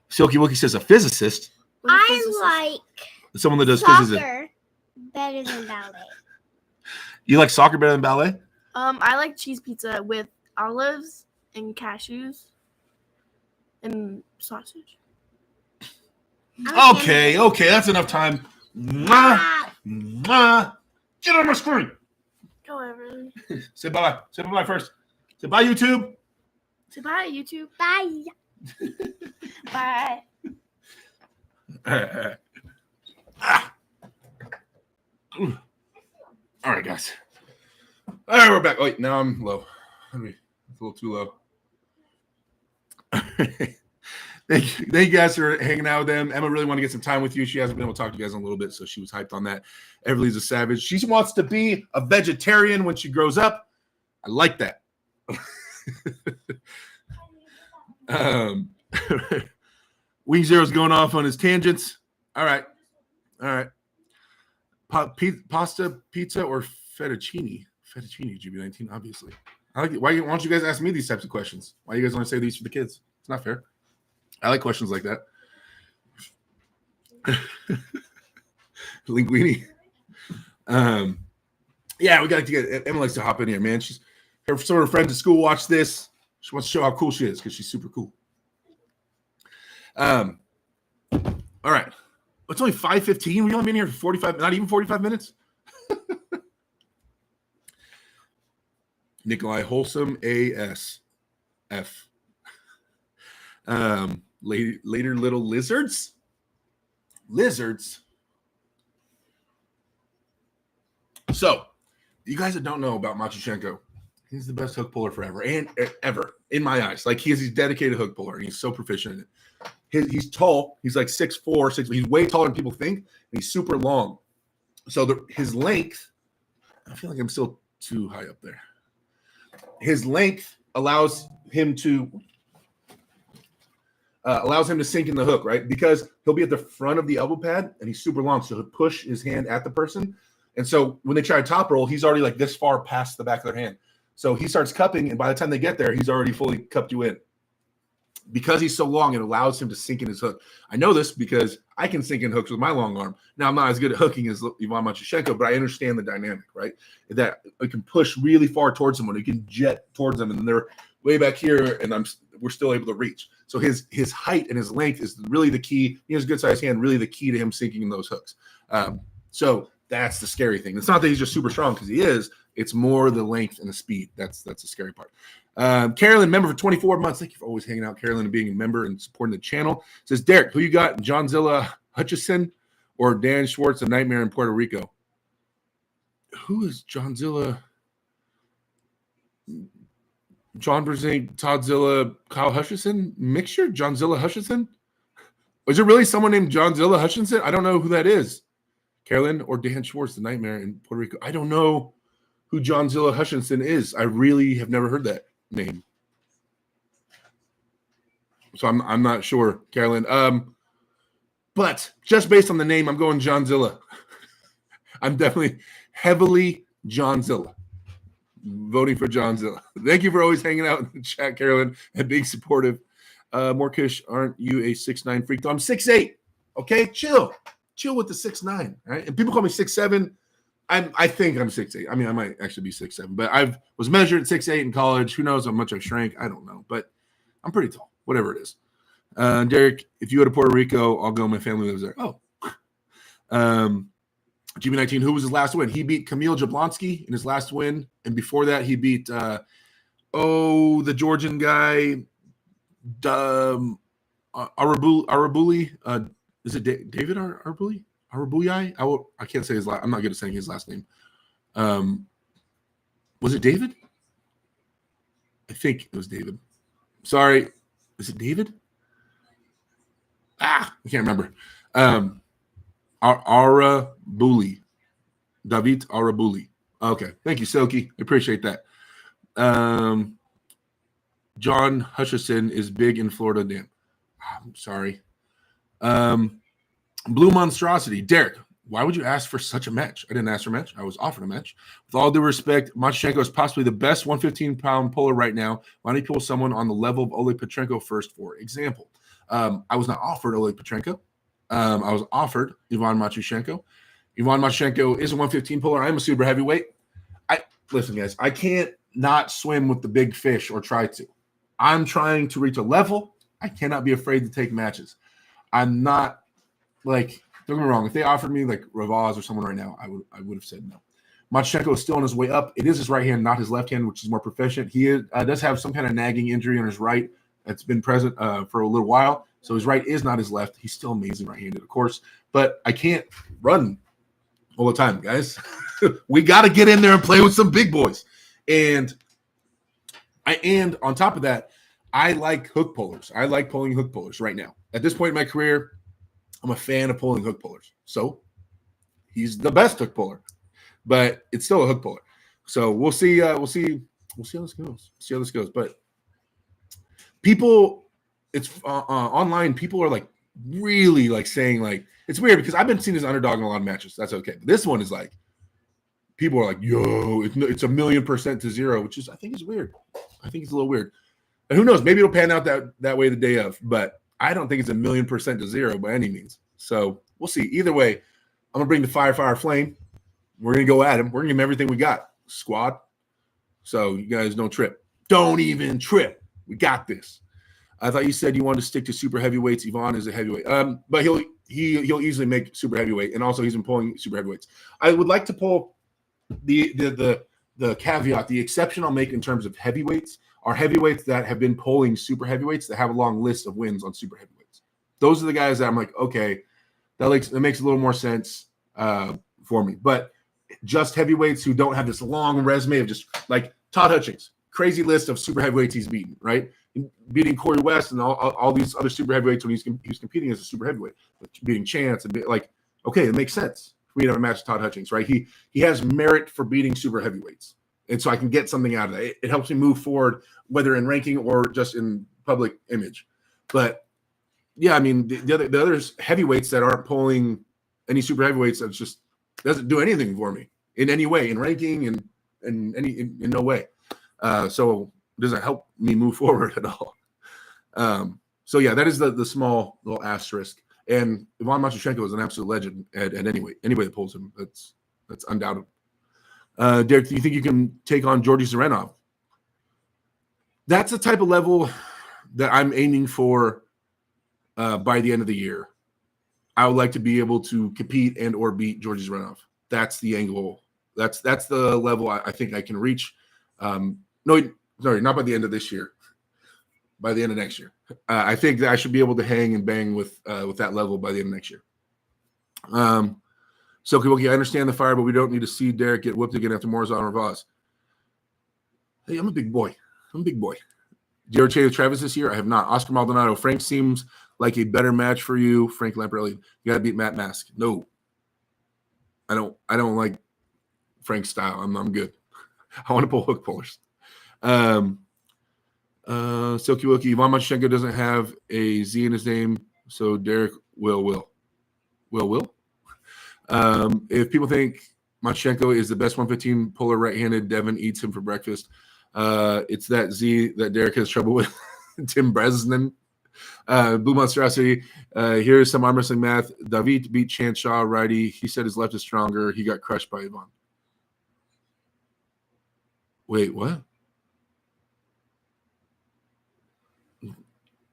Silky Wookie says a physicist.
What's a
I
physicist?
like
Someone that does physics.
soccer better than ballet.
You like soccer better than ballet?
I like cheese pizza with olives and cashews and sausage.
Okay, that's enough time. Mwah, mwah. Get on my screen.
However,
Say bye. Say bye first. Say bye, YouTube.
say bye, YouTube.
Bye.
Bye.
Ah. All right, guys. All right, we're back. Oh, wait, now I'm low. It's a little too low. Thank you guys for hanging out with them. Emma really wanted to get some time with you. She hasn't been able to talk to you guys in a little bit, so she was hyped on that. Everly's a savage. She wants to be a vegetarian when she grows up. I like that. Wing Zero's going off on his tangents. All right. Pasta, pizza, or fettuccine? Fettuccine, GB19, obviously. I like it. Why don't you guys ask me these types of questions? Why do you guys want to say these for the kids? It's not fair. I like questions like that. Linguini. Yeah, we got to get Emma likes to hop in here, man. Some of her friends at school watch this. She wants to show how cool she is because she's super cool. All right. It's only 5:15. We only been here for 45, not even 45 minutes. Nikolai Wholesome ASF. Later little lizards. So, you guys that don't know about Machi Shenko, he's the best hook puller forever and ever in my eyes. Like he's dedicated hook puller and he's so proficient in it. He's tall. He's like 6'4", 6. He's way taller than people think. And he's super long. So his length, I feel like I'm still too high up there. His length allows him to sink in the hook, right? Because he'll be at the front of the elbow pad and he's super long. So he'll push his hand at the person. And so when they try to top roll, he's already like this far past the back of their hand. So he starts cupping, and by the time they get there, he's already fully cupped you in. Because he's so long, it allows him to sink in his hook. I know this because I can sink in hooks with my long arm. Now, I'm not as good at hooking as Ivan Matyushenko, but I understand the dynamic, right? That I can push really far towards someone. You can jet towards them, and they're way back here, and we're still able to reach. So his height and his length is really the key. He has a good-sized hand, really the key to him sinking in those hooks. So that's the scary thing. It's not that he's just super strong, because he is. It's more the length and the speed. That's the scary part. Carolyn, member for 24 months. Thank you for always hanging out, Carolyn, and being a member and supporting the channel. Says, Dereck, who you got? Toddzilla Hutchison or Dan Schwartz, a nightmare in Puerto Rico? Who is Toddzilla? John Brzezinski, Toddzilla, Kyle Hutchison? Mixture? Toddzilla Hutchison? Is there really someone named Toddzilla Hutchison? I don't know who that is. Carolyn or Dan Schwartz, the nightmare in Puerto Rico. I don't know who Toddzilla Hutchison is. I really have never heard that name. So I'm not sure, Carolyn. But just based on the name, I'm going Toddzilla. I'm definitely heavily Toddzilla. Voting for Toddzilla. Thank you for always hanging out in the chat, Carolyn, and being supportive. Morkish, aren't you a 6'9" freak? I'm 6'8". Okay, chill with the 6'9". Right, and people call me 6'7". I think I'm 6'8". I mean, I might actually be 6'7", but I was measured at 6'8" in college. Who knows how much I shrank? I don't know, but I'm pretty tall, whatever it is. Dereck, if you go to Puerto Rico, I'll go. My family lives there. Oh. GB19, who was his last win? He beat Kamil Jablonski in his last win. And before that, he beat, the Georgian guy, Arabuli. Is it David Arabuli? Arabuli? I can't say his last. I'm not good at saying his last name. Was it David? I think it was David. Sorry. Is it David? I can't remember. Arabuli. David Arabuli. Okay. Thank you, Silky. I appreciate that. John Hutchison is big in Florida. Damn. I'm sorry. Blue Monstrosity. Dereck, Why would you ask for such a match? I didn't ask for a match. I was offered a match. With all due respect, Machi Shenko is possibly the best 115-pound puller right now. Why don't you pull someone on the level of Oleg Petrenko first, for example? I was not offered Oleg Petrenko. I was offered Ivan Matyushenko. Ivan Matyushenko is a 115 puller. I'm a super heavyweight. Listen, guys, I can't not swim with the big fish or try to. I'm trying to reach a level. I cannot be afraid to take matches. I'm not like, don't get me wrong. If they offered me like Ravaz or someone right now, I would have said no. Matyushenko is still on his way up. It is his right hand, not his left hand, which is more proficient. He does have some kind of nagging injury on his right that's been present for a little while. So his right is not his left. He's still amazing right-handed, of course. But I can't run all the time, guys. We got to get in there and play with some big boys. And on top of that, I like hook pullers. I like pulling hook pullers right now. At this point in my career, I'm a fan of pulling hook pullers. So he's the best hook puller, but it's still a hook puller. So we'll see. We'll see how this goes. But people, it's online. People are like really like saying like it's weird because I've been seeing this underdog in a lot of matches. That's okay. But this one is like people are like, yo, it's 1,000,000% to 0, which is I think is weird. I think it's a little weird. And who knows? Maybe it'll pan out that way the day of. But I don't think it's 1,000,000% to 0 by any means. So we'll see. Either way, I'm gonna bring the fire, flame. We're gonna go at him. We're gonna give him everything we got, squad. So you guys don't trip. Don't even trip. We got this. I thought you said you wanted to stick to super heavyweights. Yvonne is a heavyweight, but he'll easily make super heavyweight, and also he's been pulling super heavyweights. I would like to pull the caveat, the exception I'll make in terms of heavyweights are heavyweights that have been pulling super heavyweights that have a long list of wins on super heavyweights. Those are the guys that I'm like, okay, that makes a little more sense for me. But just heavyweights who don't have this long resume of just like Todd Hutchings, crazy list of super heavyweights he's beaten, right? Beating Cory West and all these other super heavyweights when he was competing as a super heavyweight, beating Chance and like, okay, it makes sense for me to have a match with Todd Hutchings, right? He has merit for beating super heavyweights. And so I can get something out of that. It helps me move forward, whether in ranking or just in public image. But yeah, I mean, the other heavyweights that aren't pulling any super heavyweights, that just doesn't do anything for me in any way, in ranking and in no way. So it doesn't help me move forward at all. So yeah, that is the small little asterisk. And Ivan Matyushenko is an absolute legend at anyway that pulls him. That's undoubted. Dereck, do you think you can take on Georgi Zarenov? That's the type of level that I'm aiming for by the end of the year. I would like to be able to compete and or beat Georgi Zarenov. That's the angle. That's the level I think I can reach. No, sorry, not by the end of this year. By the end of next year. I think that I should be able to hang and bang with that level by the end of next year. So, okay, I understand the fire, but we don't need to see Dereck get whipped again after Morazan or Vaz. Hey, I'm a big boy. Did you ever trade with Travis this year? I have not. Oscar Maldonado. Frank seems like a better match for you. Frank Lamparelli. You got to beat Matt Mask. No. I don't like Frank's style. I'm good. I want to pull hook pullers. Silky Wilkie. Ivan Matyushenko doesn't have a Z in his name, so Dereck will. If people think Matyushenko is the best 115 puller right-handed, Devin eats him for breakfast. It's that Z that Dereck has trouble with. Tim Bresnan. Blue Monstrosity. Here's some arm wrestling math. David beat Chance Shaw righty. He said his left is stronger. He got crushed by Ivan. Wait, what?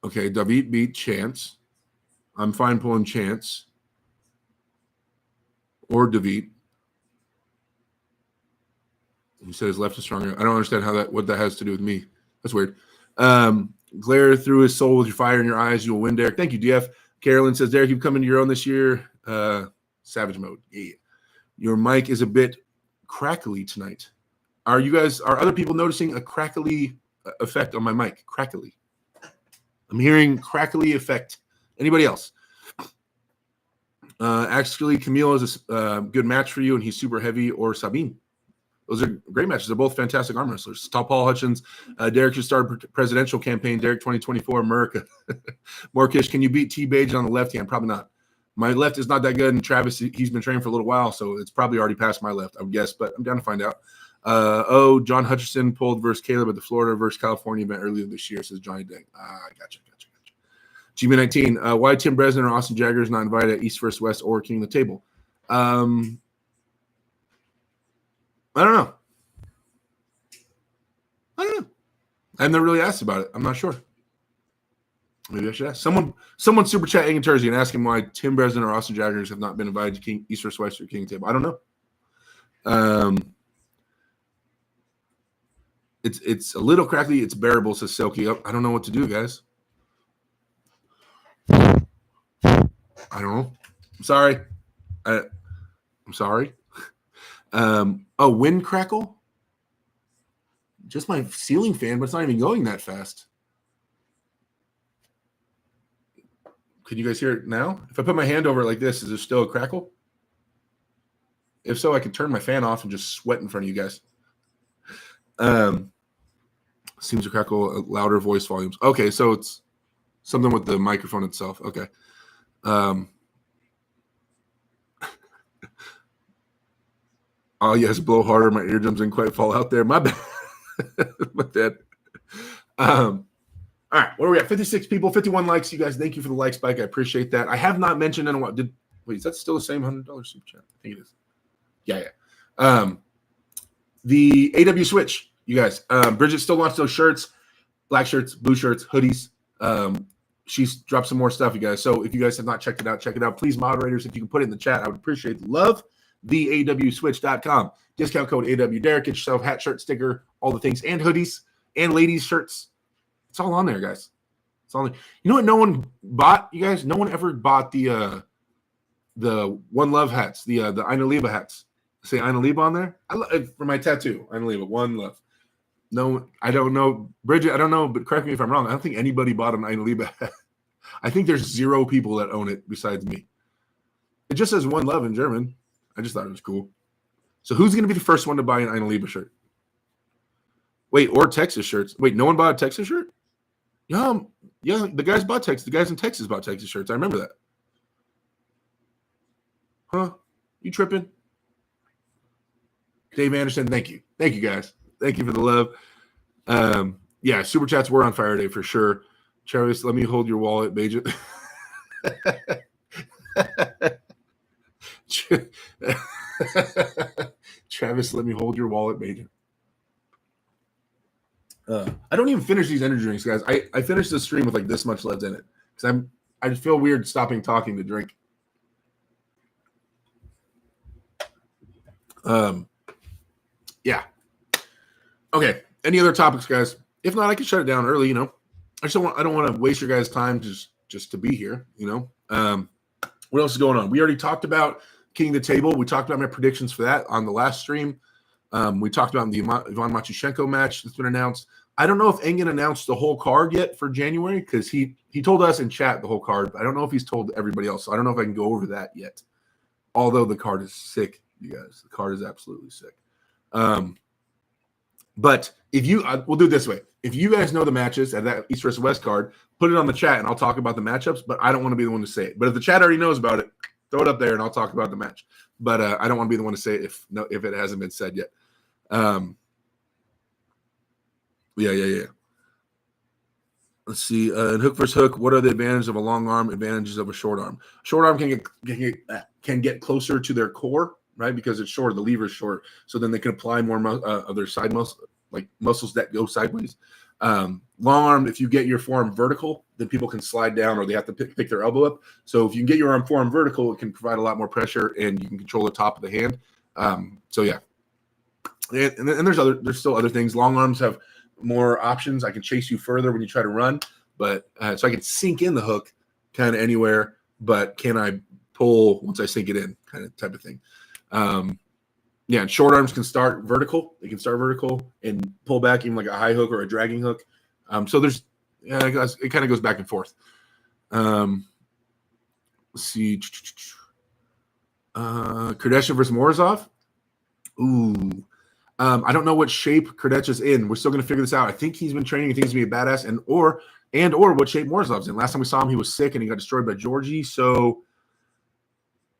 Okay, David beat Chance. I'm fine pulling Chance. Or David. He said his left is stronger. I don't understand what that has to do with me. That's weird. Glare through his soul with your fire in your eyes. You will win, Dereck. Thank you, DF. Carolyn says, Dereck, you've come into your own this year. Savage mode. Yeah. Your mic is a bit crackly tonight. Are other people noticing a crackly effect on my mic? Crackly. I'm hearing crackly effect. Anybody else? Actually, Camille is a good match for you, and he's super heavy, or Sabine. Those are great matches. They're both fantastic arm wrestlers. Paul Hutchins, Dereck just started a presidential campaign. Dereck 2024, America. Morkish, can you beat T-Bage on the left hand? Probably not. My left is not that good, and Travis, he's been training for a little while, so it's probably already past my left, I would guess, but I'm down to find out. John Hutchison pulled versus Caleb at the Florida versus California event earlier this year, says Johnny Dang. Gotcha. GB19, why Tim Bresnan or Austin Jagger is not invited at East vs. West or King of the Table? I don't know. I've never really asked about it. I'm not sure. Maybe I should ask. Someone super chat Ing and Tersey and ask him why Tim Bresnan or Austin Jaggers have not been invited to East vs. West or King of the Table. I don't know. It's a little crackly. It's bearable, says Selkie. I don't know what to do, guys. I don't know. I'm sorry. I'm sorry. Wind crackle? Just my ceiling fan, but it's not even going that fast. Can you guys hear it now? If I put my hand over it like this, is there still a crackle? If so, I could turn my fan off and just sweat in front of you guys. Seems to crackle louder voice volumes. Okay, so it's something with the microphone itself. Okay. Oh, yes, blow harder. My eardrums didn't quite fall out there. My bad. My bad. All right, what are we at? 56 people, 51 likes. You guys, thank you for the like spike. I appreciate that. I have not mentioned in a while. Wait, is that still the same $100 super chat? I think it is. Yeah. The AEW Switch, you guys. Bridget still wants those shirts, black shirts, blue shirts, hoodies. She's dropped some more stuff, you guys. So if you guys have not checked it out, check it out. Please, moderators, if you can put it in the chat, I would appreciate the love. TheAWSwitch.com. Discount code AW Dereck. Get yourself hat, shirt, sticker, all the things, and hoodies, and ladies' shirts. It's all on there, guys. It's all. You know what? No one bought, you guys. No one ever bought the One Love hats, the Ina Liba hats. Say Ina Liba on there. For my tattoo, Ina Liba, One Love. No, I don't know, Bridget. I don't know, but correct me if I'm wrong. I don't think anybody bought an Ina Liba hat. I think there's 0 people that own it besides me. It just says One Love in German. I just thought it was cool. So who's going to be the first one to buy an Ina Liba shirt? Wait, or Texas shirts. Wait, no one bought a Texas shirt? Yeah, the guys bought Texas. The guys in Texas bought Texas shirts. I remember that. Huh? You tripping? Dave Anderson, thank you. Thank you, guys. Thank you for the love. Yeah, super chats were on fire today for sure. Travis, let me hold your wallet, Major. Travis, let me hold your wallet, Major. I don't even finish these energy drinks, guys. I finished the stream with like this much left in it because I just feel weird stopping talking to drink. Yeah. Okay. Any other topics, guys? If not, I can shut it down early. You know, I don't want to waste your guys' time just to be here. You know. What else is going on? We already talked about King of the Table. We talked about my predictions for that on the last stream. We talked about the Ivan Machi Shenko match that's been announced. I don't know if Engen announced the whole card yet for January because he told us in chat the whole card. But I don't know if he's told everybody else. So I don't know if I can go over that yet. Although the card is sick, you guys. The card is absolutely sick. But if we'll do it this way. If you guys know the matches at that East versus West card, put it on the chat and I'll talk about the matchups. But I don't want to be the one to say it. But if the chat already knows about it, throw it up there and I'll talk about the match. But I don't want to be the one to say it if it hasn't been said yet. Yeah. Let's see. In hook versus hook, what are the advantages of a long arm? Advantages of a short arm. Short arm can get closer to their core, right? Because it's short. The lever is short, so then they can apply more of their side muscle, like muscles that go sideways. Long arm, if you get your forearm vertical, then people can slide down or they have to pick their elbow up. So if you can get your forearm vertical, it can provide a lot more pressure and you can control the top of the hand. So yeah. And there's still other things. Long arms have more options. I can chase you further when you try to run, but so I can sink in the hook kind of anywhere, but can I pull once I sink it in kind of type of thing. Yeah, and short arms can start vertical. They can start vertical and pull back even like a high hook or a dragging hook. So it kind of goes back and forth. Let's see. Kardashian versus Morozov. Ooh. I don't know what shape Kardashian's in. We're still going to figure this out. I think he's been training. I think he's going to be a badass and or what shape Morozov's in. Last time we saw him, he was sick and he got destroyed by Georgie. So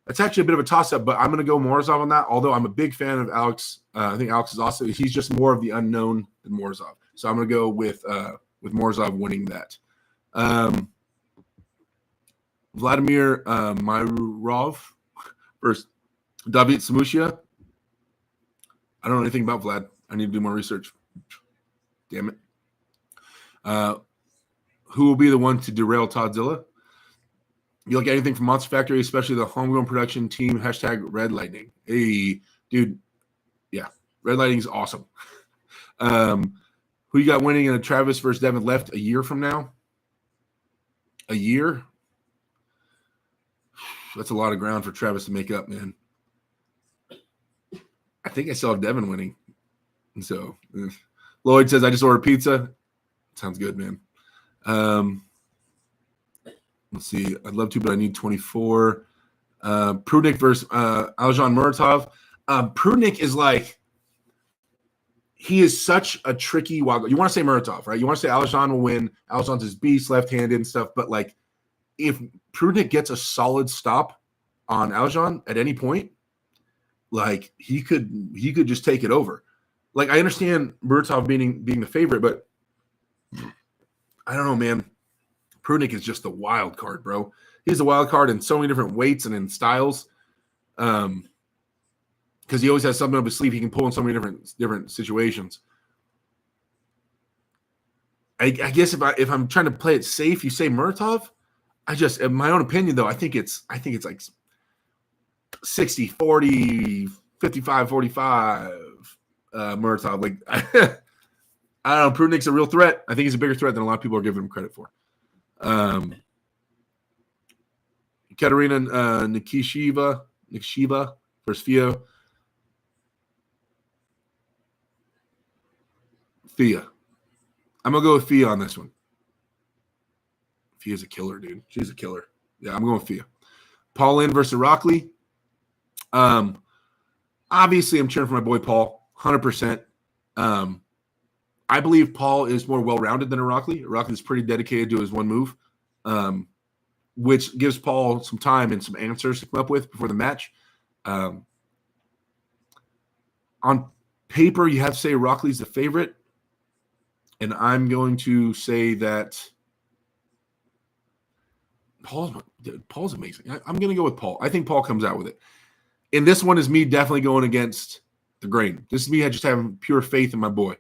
It's actually a bit of a toss-up, but I'm going to go Morozov on that, although I'm a big fan of Alex. I think Alex is also – he's just more of the unknown than Morozov. So I'm going to go with Morozov winning that. Vladimir Myrov versus David Samushia. I don't know anything about Vlad. I need to do more research. Damn it. Who will be the one to derail Toddzilla? You look at anything from Monster Factory, especially the homegrown production team, hashtag Red Lightning. Hey, dude. Yeah, Red Lightning is awesome. Who you got winning in a Travis versus Devin left a year from now? A year? That's a lot of ground for Travis to make up, man. I think I still have Devin winning. And so, Lloyd says, I just ordered pizza. Sounds good, man. Let's see. I'd love to, but I need 24. Prudnik versus Aljan Muratov. Prudnik is like, he is such a tricky wild. You want to say Muratov, right? You want to say Aljan will win. Aljan's his beast, left-handed and stuff. But like, if Prudnik gets a solid stop on Aljan at any point, like he could just take it over. Like, I understand Muratov being the favorite, but I don't know, man. Prudnik is just the wild card, bro. He's a wild card in so many different weights and in styles. Because he always has something up his sleeve he can pull in so many different situations. I guess if I'm trying to play it safe, you say Muratov. In my own opinion, though, I think it's like 60-40, 55-45 Muratov. Like, I don't know. Prudnik's a real threat. I think he's a bigger threat than a lot of people are giving him credit for. Katerina Nikishiva versus Fia. Fia. I'm going to go with Fia on this one. Fia's a killer, dude. She's a killer. Yeah, I'm going with Fia. Paul Lynn versus Rockley. Obviously, I'm cheering for my boy Paul, 100%. I believe Paul is more well-rounded than Rockley. Rockley is pretty dedicated to his one move, which gives Paul some time and some answers to come up with before the match. On paper, you have to say Rockley's the favorite, and I'm going to say that Paul's amazing. I'm going to go with Paul. I think Paul comes out with it. And this one is me definitely going against the grain. This is me just having pure faith in my boy.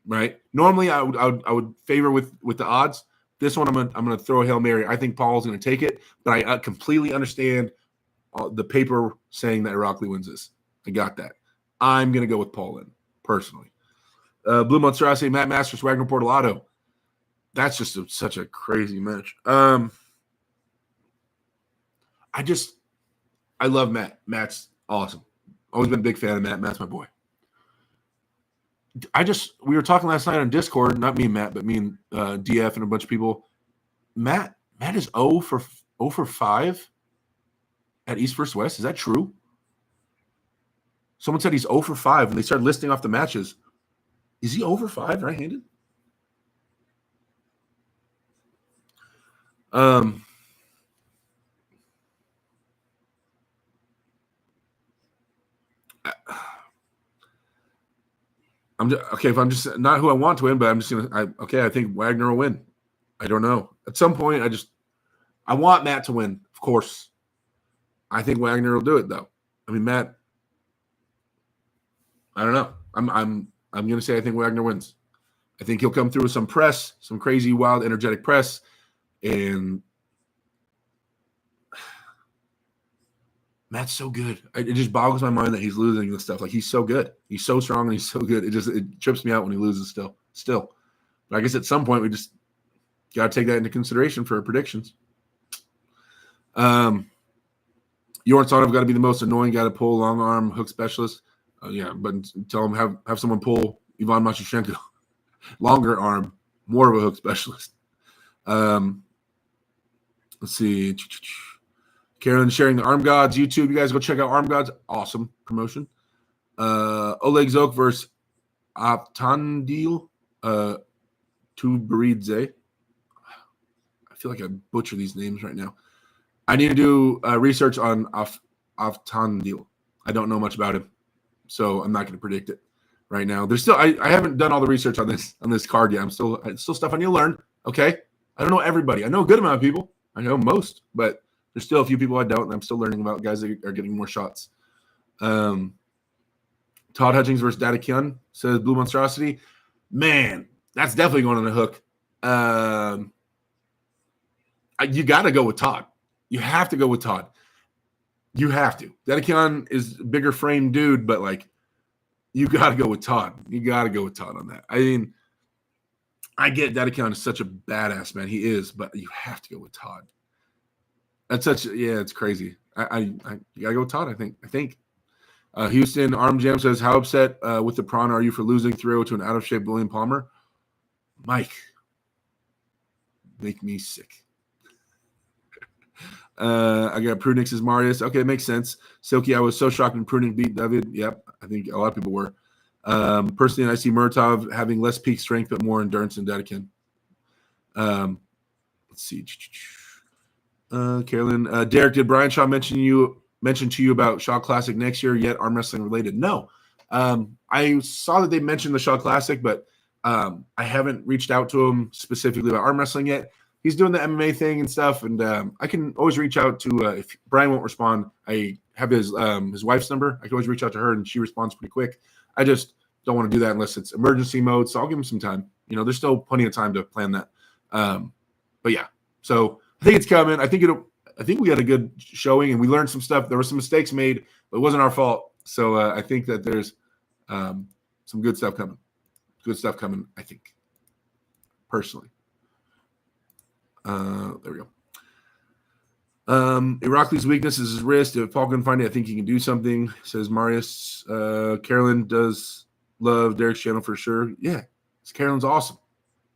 Right? Normally, I would favor with the odds. This one, I'm gonna throw a Hail Mary. I think Paul's gonna take it, but I completely understand the paper saying that Rockley wins this. I got that. I'm gonna go with Paul in personally. Blue Monstrosity, Matt Masters, Wagner Portolato. That's just such a crazy match. I love Matt. Matt's awesome. Always been a big fan of Matt. Matt's my boy. We were talking last night on Discord, not me and Matt, but me and DF and a bunch of people. Matt is 0 for 5 at East versus West. Is that true? Someone said he's 0 for 5 and they started listing off the matches. Is he 0 for 5 right-handed? If I'm just not who I want to win, but I'm just gonna. I think Wagner will win. I don't know. At some point, I want Matt to win, of course. I think Wagner will do it, though. I mean, Matt. I don't know. I'm gonna say I think Wagner wins. I think he'll come through with some press, some crazy, wild, energetic press, and Matt's so good. It just boggles my mind that he's losing this stuff. Like, he's so good. He's so strong and he's so good. It trips me out when he loses still. But I guess at some point we just got to take that into consideration for our predictions. Jorn Sonov got to be the most annoying guy to pull long arm hook specialist. Yeah, but tell him have someone pull Ivan Machi Shenko. Longer arm, more of a hook specialist. Let's see. Carolyn sharing the Arm Gods YouTube. You guys go check out Arm Gods. Awesome promotion. Oleg Zok versus Aptandil Tuberidze. I feel like I butcher these names right now. I need to do research on Toddzilla. I don't know much about him, so I'm not going to predict it right now. There's still I haven't done all the research on this card yet. It's still stuff I need to learn. Okay, I don't know everybody. I know a good amount of people. I know most, but there's still a few people I don't, and I'm still learning about guys that are getting more shots. Todd Hutchings versus Dereck says Blue Monstrosity. Man, that's definitely going on the hook. You got to go with Todd. You have to go with Todd. You have to. Dereck is a bigger frame dude, but like you got to go with Todd. You got to go with Todd on that. I mean, I get Dereck is such a badass, man. He is, but you have to go with Todd. It's crazy. You gotta go with Todd. I think. Houston Arm Jam says, "How upset with the prawn are you for losing 3-0 to an out of shape William Palmer?" Mike, make me sick. I got Prudnik as Marius. Okay, it makes sense. Silky, I was so shocked when Prudnik beat David. Yep, I think a lot of people were. Personally, I see Murtaugh having less peak strength but more endurance than Dereck. Let's see. Carolyn, Dereck, did Brian Shaw mention to you about Shaw Classic next year yet arm wrestling related? No. I saw that they mentioned the Shaw Classic, but I haven't reached out to him specifically about arm wrestling yet. He's doing the MMA thing and stuff, and I can always reach out to if Brian won't respond. I have his wife's number. I can always reach out to her, and she responds pretty quick. I just don't want to do that unless it's emergency mode, so I'll give him some time. There's still plenty of time to plan that. But yeah, so I think it's coming. I think we had a good showing, and we learned some stuff. There were some mistakes made, but it wasn't our fault. So I think that there's some good stuff coming. Good stuff coming, I think, personally. There we go. Irakli's weakness is his wrist. If Paul can find it, I think he can do something, says Marius. Carolyn does love Derek's channel for sure. Yeah, Carolyn's awesome.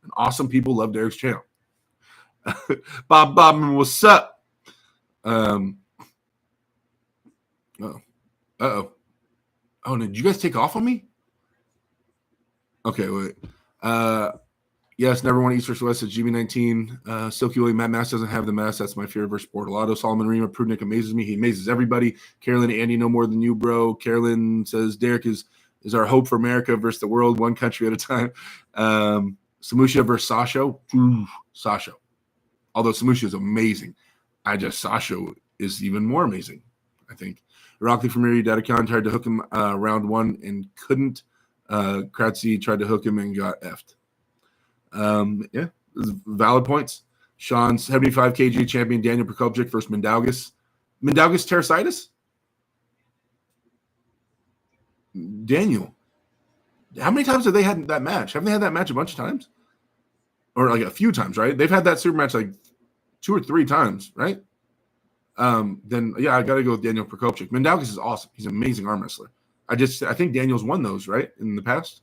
And awesome people love Derek's channel. Bob Bobman, what's up? Oh, did you guys take off on me? Okay, wait. Yes, never won East versus West at GB19. Silky Willie, Matt Mass doesn't have the mask. That's my favorite versus Bortolado. Solomon Rima, Prudnik amazes me. He amazes everybody. Carolyn, Andy, no more than you, bro. Carolyn says Dereck is our hope for America versus the world, one country at a time. Samusha versus Sasho. Sasho. Although Samusha is amazing. Sasho is even more amazing, I think. Rocky Famiri, Dereck tried to hook him round one and couldn't. Kratzy tried to hook him and got effed. Yeah, valid points. Sean, 75 kg champion Daniel Prokopchik versus Mindaugas. Mindaugas Terasitis? Daniel. How many times have they had that match? Haven't they had that match a bunch of times? Or like a few times, right? They've had that super match like 2 or 3 times, right? Then yeah, I gotta go with Daniel Prokopchik. Mindaugas is awesome. He's an amazing arm wrestler. I think Daniel's won those, right? In the past.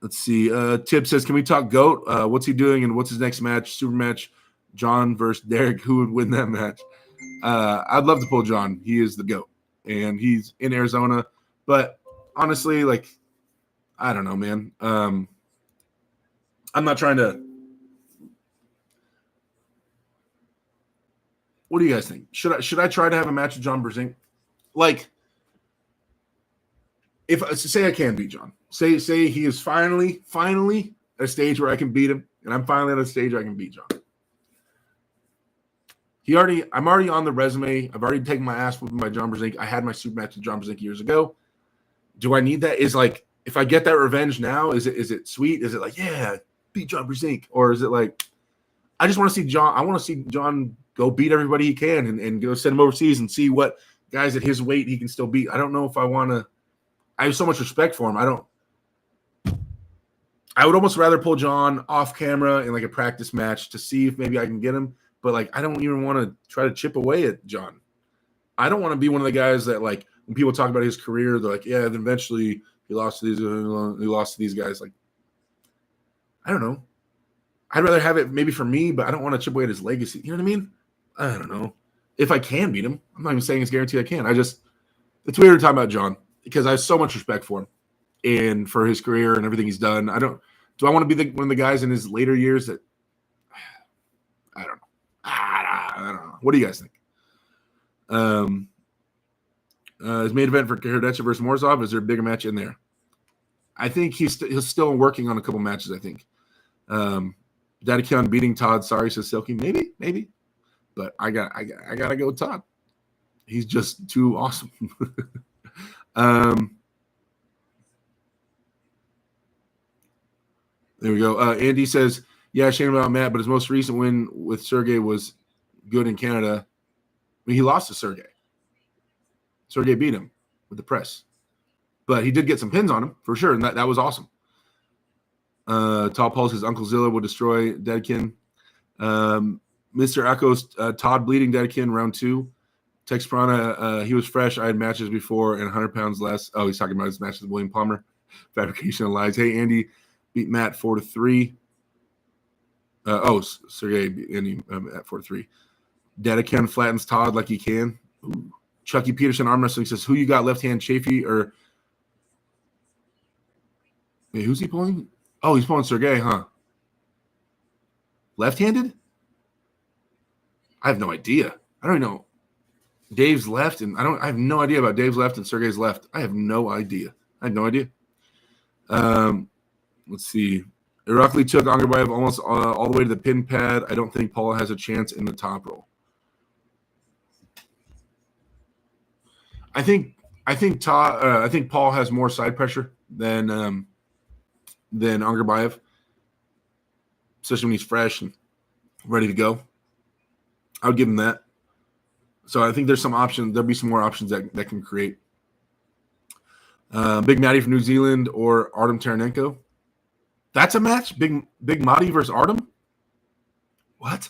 Let's see. Tip says, can we talk GOAT? What's he doing and what's his next match? Super match, John versus Dereck. Who would win that match? I'd love to pull John. He is the GOAT. And he's in Arizona. But honestly, like, I don't know, man. I'm not trying to. What do you guys think? Should I try to have a match with John Brzezinski? Like, if say I can beat John. Say he is finally at a stage where I can beat him, and I'm finally at a stage where I can beat John. I'm already on the resume. I've already taken my ass whooping by John Brzezinski. I had my super match with John Brzezinski years ago. Do I need that? Is like, if I get that revenge now, is it sweet? Is it like, yeah, beat John Brzezinski? Or is it like, I just want to see John. I want to see John go beat everybody he can and go send him overseas and see what guys at his weight he can still beat. I don't know if I want to. I have so much respect for him. I would almost rather pull John off camera in like a practice match to see if maybe I can get him. But like, I don't even want to try to chip away at John. I don't want to be one of the guys that, like, when people talk about his career, they're like, yeah, then eventually he lost to these guys. Like, I don't know. I'd rather have it maybe for me, but I don't want to chip away at his legacy. You know what I mean? I don't know. If I can beat him, I'm not even saying it's guaranteed I can. It's weird to talk about John because I have so much respect for him and for his career and everything he's done. Do I want to be one of the guys in his later years that I don't know. I don't know. What do you guys think? His main event for Herdetcha versus Morozov, is there a bigger match in there? I think he's still working on a couple matches, I think. Dereck beating Todd. Sorry, says Silky. Maybe. But I gotta go with Todd. He's just too awesome. There we go. Andy says, yeah, shame about Matt, but his most recent win with Sergey was good in Canada. I mean, he lost to Sergey. Sergey beat him with the press. But he did get some pins on him, for sure, and that was awesome. Tall Paul says, Uncle Zilla will destroy Dedekin. Mr. Echoes, Todd bleeding Dedekin, round 2. Tex Prana, he was fresh. I had matches before and 100 pounds less. Oh, he's talking about his matches with William Palmer. Fabrication of lies. Hey, Andy beat Matt 4-3. Sergey beat Andy at 4-3. Dedekin flattens Todd like he can. Ooh. Chucky Peterson arm wrestling says, who you got, left hand Chafee or wait, who's he pulling? Oh, he's pulling Sergey, huh? Left-handed? I have no idea. I don't know. Dave's left, and I have no idea about Dave's left and Sergey's left. I have no idea. Let's see. Irakli took Angerbayev almost all the way to the pin pad. I don't think Paul has a chance in the top roll. I think Paul has more side pressure than Angerbayev, especially when he's fresh and ready to go. I would give him that. So I think there's some options. There'll be some more options that can create. Big Matty from New Zealand or Artem Taranenko. That's a match? Big Matty versus Artem? What?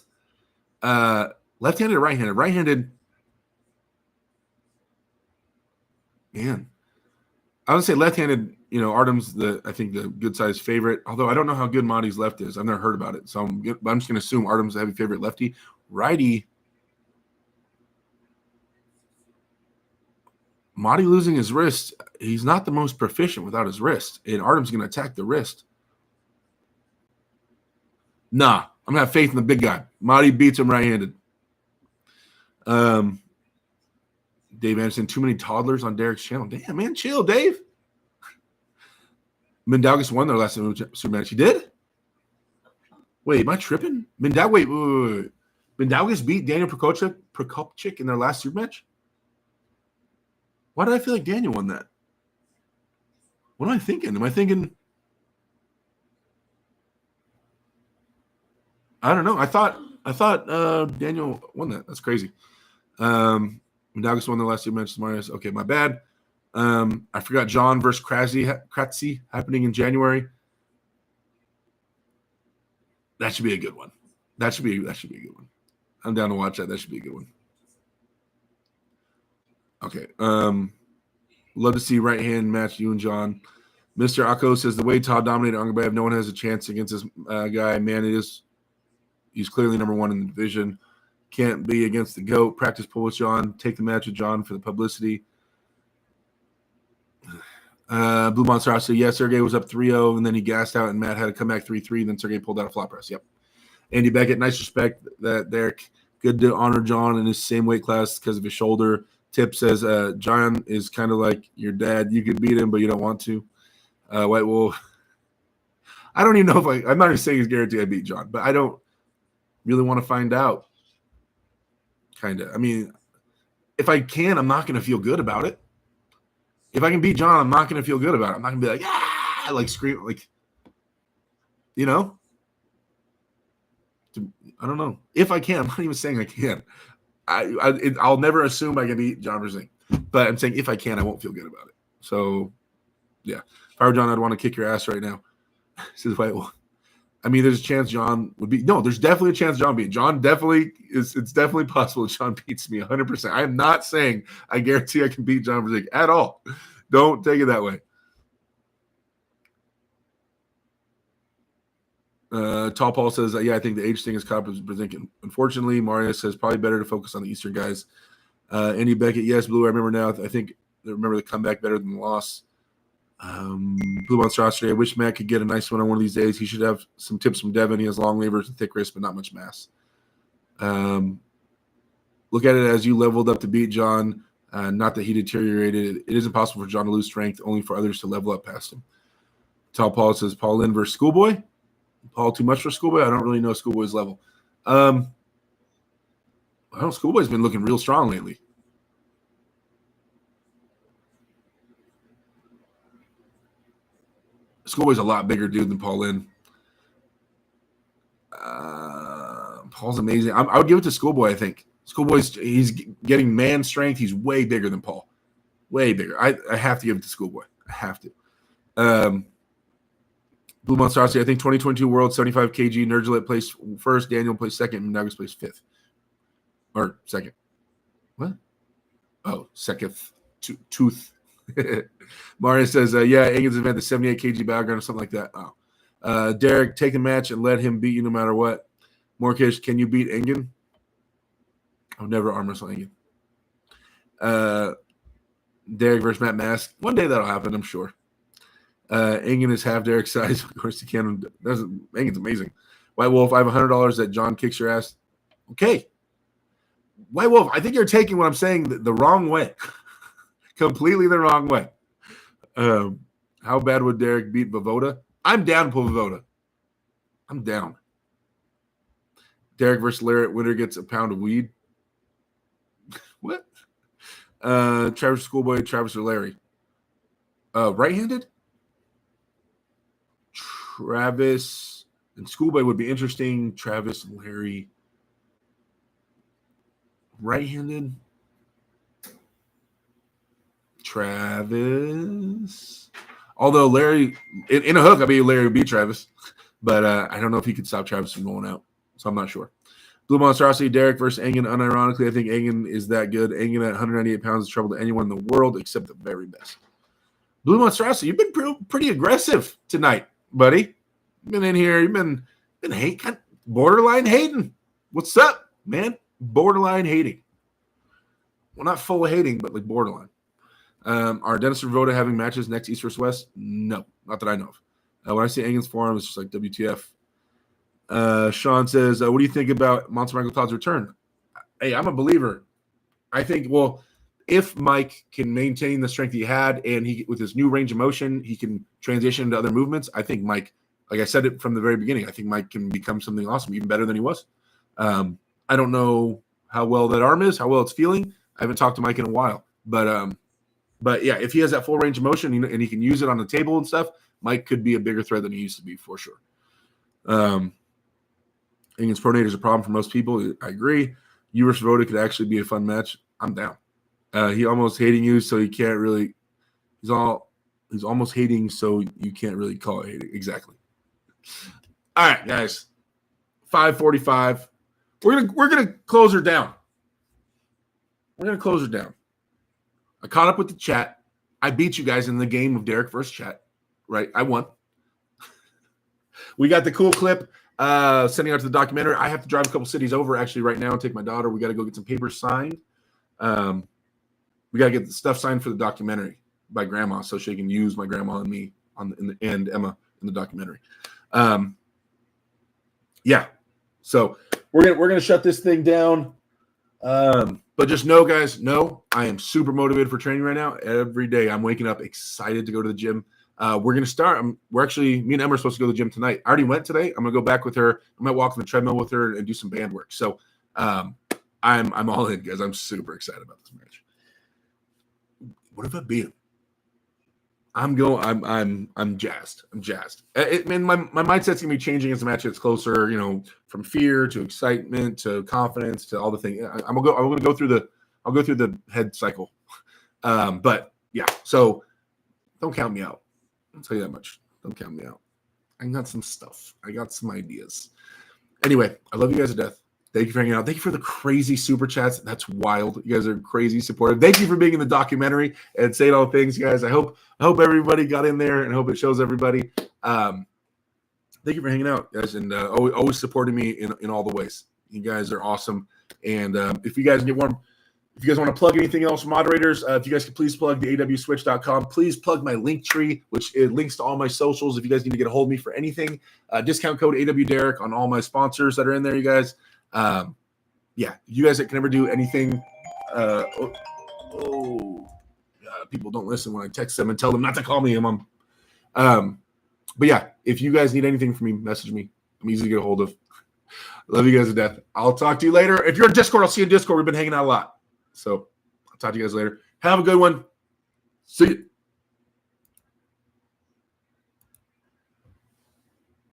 Left-handed or right-handed? Right-handed. Man. I would say left-handed, Artem's I think the good size favorite. Although I don't know how good Matty's left is. I've never heard about it. So I'm just going to assume Artem's the heavy favorite lefty. Righty. Matty losing his wrist. He's not the most proficient without his wrist. And Artem's going to attack the wrist. Nah, I'm going to have faith in the big guy. Matty beats him right-handed. Dave Anderson, too many toddlers on Derek's channel. Damn, man, chill, Dave. Mindaugas won their last super match. He did? Wait, am I tripping? Wait. Mindaugas beat Daniel Prokopchik in their last super match? Why did I feel like Daniel won that? What am I thinking? Am I thinking? I don't know. I thought Daniel won that. That's crazy. Mindaugas won the last two matches. Marius. Okay, my bad. I forgot John versus Kratzy happening in January. That should be a good one. That should be a good one. I'm down to watch that. That should be a good one. Okay. Love to see right hand match you and John. Mr. Akko says the way Todd dominated Angerbayev, no one has a chance against this guy. Man, he's clearly number one in the division. Can't be against the GOAT. Practice pull with John. Take the match with John for the publicity. Blue Monster said, yeah, Sergey was up 3-0, and then he gassed out, and Matt had to come back 3-3, and then Sergey pulled out a flop press. Yep. Andy Beckett, nice respect that Dereck. Good to honor John in his same weight class because of his shoulder. Tip says, John is kind of like your dad. You could beat him, but you don't want to. White Wolf. I don't even know if I'm not even saying he's guaranteed I beat John, but I don't really want to find out. Kind of. I mean, if I can, I'm not going to feel good about it. If I can beat John, I'm not going to feel good about it. I'm not going to be like, yeah, like scream, like, I don't know. If I can, I'm not even saying I can. I'll never assume I can beat John Verzink, but I'm saying if I can, I won't feel good about it. So, yeah. If I were John, I'd want to kick your ass right now. Says White Wolf. I mean, there's a chance John would beat. No, there's definitely a chance John beat. John definitely is. It's definitely possible John beats me 100%. I am not saying I guarantee I can beat John Verzink at all. Don't take it that way. Tall Paul says, yeah, I think the age thing is caught with Verzink. Unfortunately, Mario says probably better to focus on the Eastern guys. Andy Beckett, yes, Blue. I remember now. I remember the comeback better than the loss. Blue Monster Australia. I wish Matt could get a nice one on one of these days. He should have some tips from Devin. He has long levers and thick wrists, but not much mass. Look at it as you leveled up to beat John, not that he deteriorated. It is impossible for John to lose strength, only for others to level up past him. Tall Paul says, Paul Lynn versus Schoolboy. Paul too much for Schoolboy? I don't really know Schoolboy's level. I don't. Schoolboy's been looking real strong lately. Schoolboy's a lot bigger dude than Paul Lynn. Paul's amazing. I would give it to Schoolboy, I think. He's getting man strength. He's way bigger than Paul. Way bigger. I have to give it to Schoolboy. I have to. Blue Monstrosity, I think 2022 World 75 kg. Nurglet placed first. Daniel placed second. And Nuggets placed fifth. Or second. What? Oh, second. Tooth. Mario says, yeah, Engen's event, the 78 kg background or something like that. Oh. Dereck, take the match and let him beat you no matter what. Morkish, can you beat Engen? I'll never arm wrestle Engen. Dereck versus Matt Mask. One day that'll happen, I'm sure. Engen is half Dereck's size. Of course he can. Engen's amazing. White Wolf, I have $100 that John kicks your ass. Okay. White Wolf, I think you're taking what I'm saying the wrong way. Completely the wrong way. How bad would Dereck beat Vovoda? I'm down to pull Vovoda. I'm down. Dereck versus Larry. Winner gets a pound of weed. What? Travis Schoolboy, Travis or Larry? Right-handed? Travis and Schoolboy would be interesting. Travis and Larry. Right-handed? Travis. Although Larry, in a hook, I mean, Larry would beat Travis. But I don't know if he could stop Travis from going out. So I'm not sure. Blue Monstrosity, Dereck versus Engen. Unironically, I think Engen is that good. Engen at 198 pounds is trouble to anyone in the world except the very best. Blue Monstrosity, you've been pretty aggressive tonight, buddy. You've been in here. You've been hating, borderline hating. What's up, man? Borderline hating. Well, not full of hating, but like borderline. Are Dennis and Voda having matches next East vs. West? No, not that I know of. When I see Engen's forearm, it's just like WTF. Sean says, what do you think about Monster Michael Todd's return? Hey, I'm a believer. I think, well, if Mike can maintain the strength he had and he, with his new range of motion, he can transition into other movements. I think Mike, like I said it from the very beginning, I think Mike can become something awesome, even better than he was. I don't know how well that arm is, how well it's feeling. I haven't talked to Mike in a while, but yeah, if he has that full range of motion and he can use it on the table and stuff, Mike could be a bigger threat than he used to be for sure. Engen's pronator is a problem for most people. I agree. You versus Voda could actually be a fun match. I'm down. He almost hating you, so he can't really. He's almost hating, so you can't really call it hating. Exactly. All right, guys. 5:45. We're gonna close her down. We're gonna close her down. I caught up with the chat. I beat you guys in the game of Dereck versus chat. Right? I won. We got the cool clip. Sending out to the documentary. I have to drive a couple cities over actually right now and take my daughter. We got to go get some papers signed. We got to get the stuff signed for the documentary by grandma so she can use my grandma and me and Emma in the documentary. Yeah. So we're gonna shut this thing down. But just know, guys, I am super motivated for training right now. Every day I'm waking up excited to go to the gym. We're going to start. Me and Emma are supposed to go to the gym tonight. I already went today. I'm going to go back with her. I might walk on the treadmill with her and do some band work. So I'm all in, guys. I'm super excited about this match. What if I beat him? I'm jazzed. I'm jazzed. My mindset's going to be changing as the match gets closer, from fear to excitement to confidence to all the things. I'll go through the head cycle. But yeah, so don't count me out. I'll tell you that much. Don't count me out. I got some stuff. I got some ideas. Anyway, I love you guys to death. Thank you for hanging out. Thank you for the crazy super chats. That's wild. You guys are crazy supportive. Thank you for being in the documentary and saying all things, guys. I hope everybody got in there and I hope it shows everybody. Thank you for hanging out, guys, and always supporting me in all the ways. You guys are awesome. And if you guys want to plug anything else, moderators, if you guys could please plug the AEWSwitch.com. Please plug my link tree, which it links to all my socials. If you guys need to get a hold of me for anything, discount code AWDereck on all my sponsors that are in there, you guys. yeah, you guys that can ever do anything. People don't listen when I text them and tell them not to call me. But yeah, if you guys need anything from me, message me. I'm easy to get a hold of. Love you guys to death. I'll talk to you later. If you're in Discord, I'll see you in Discord. We've been hanging out a lot. So I'll talk to you guys later. Have a good one. See you.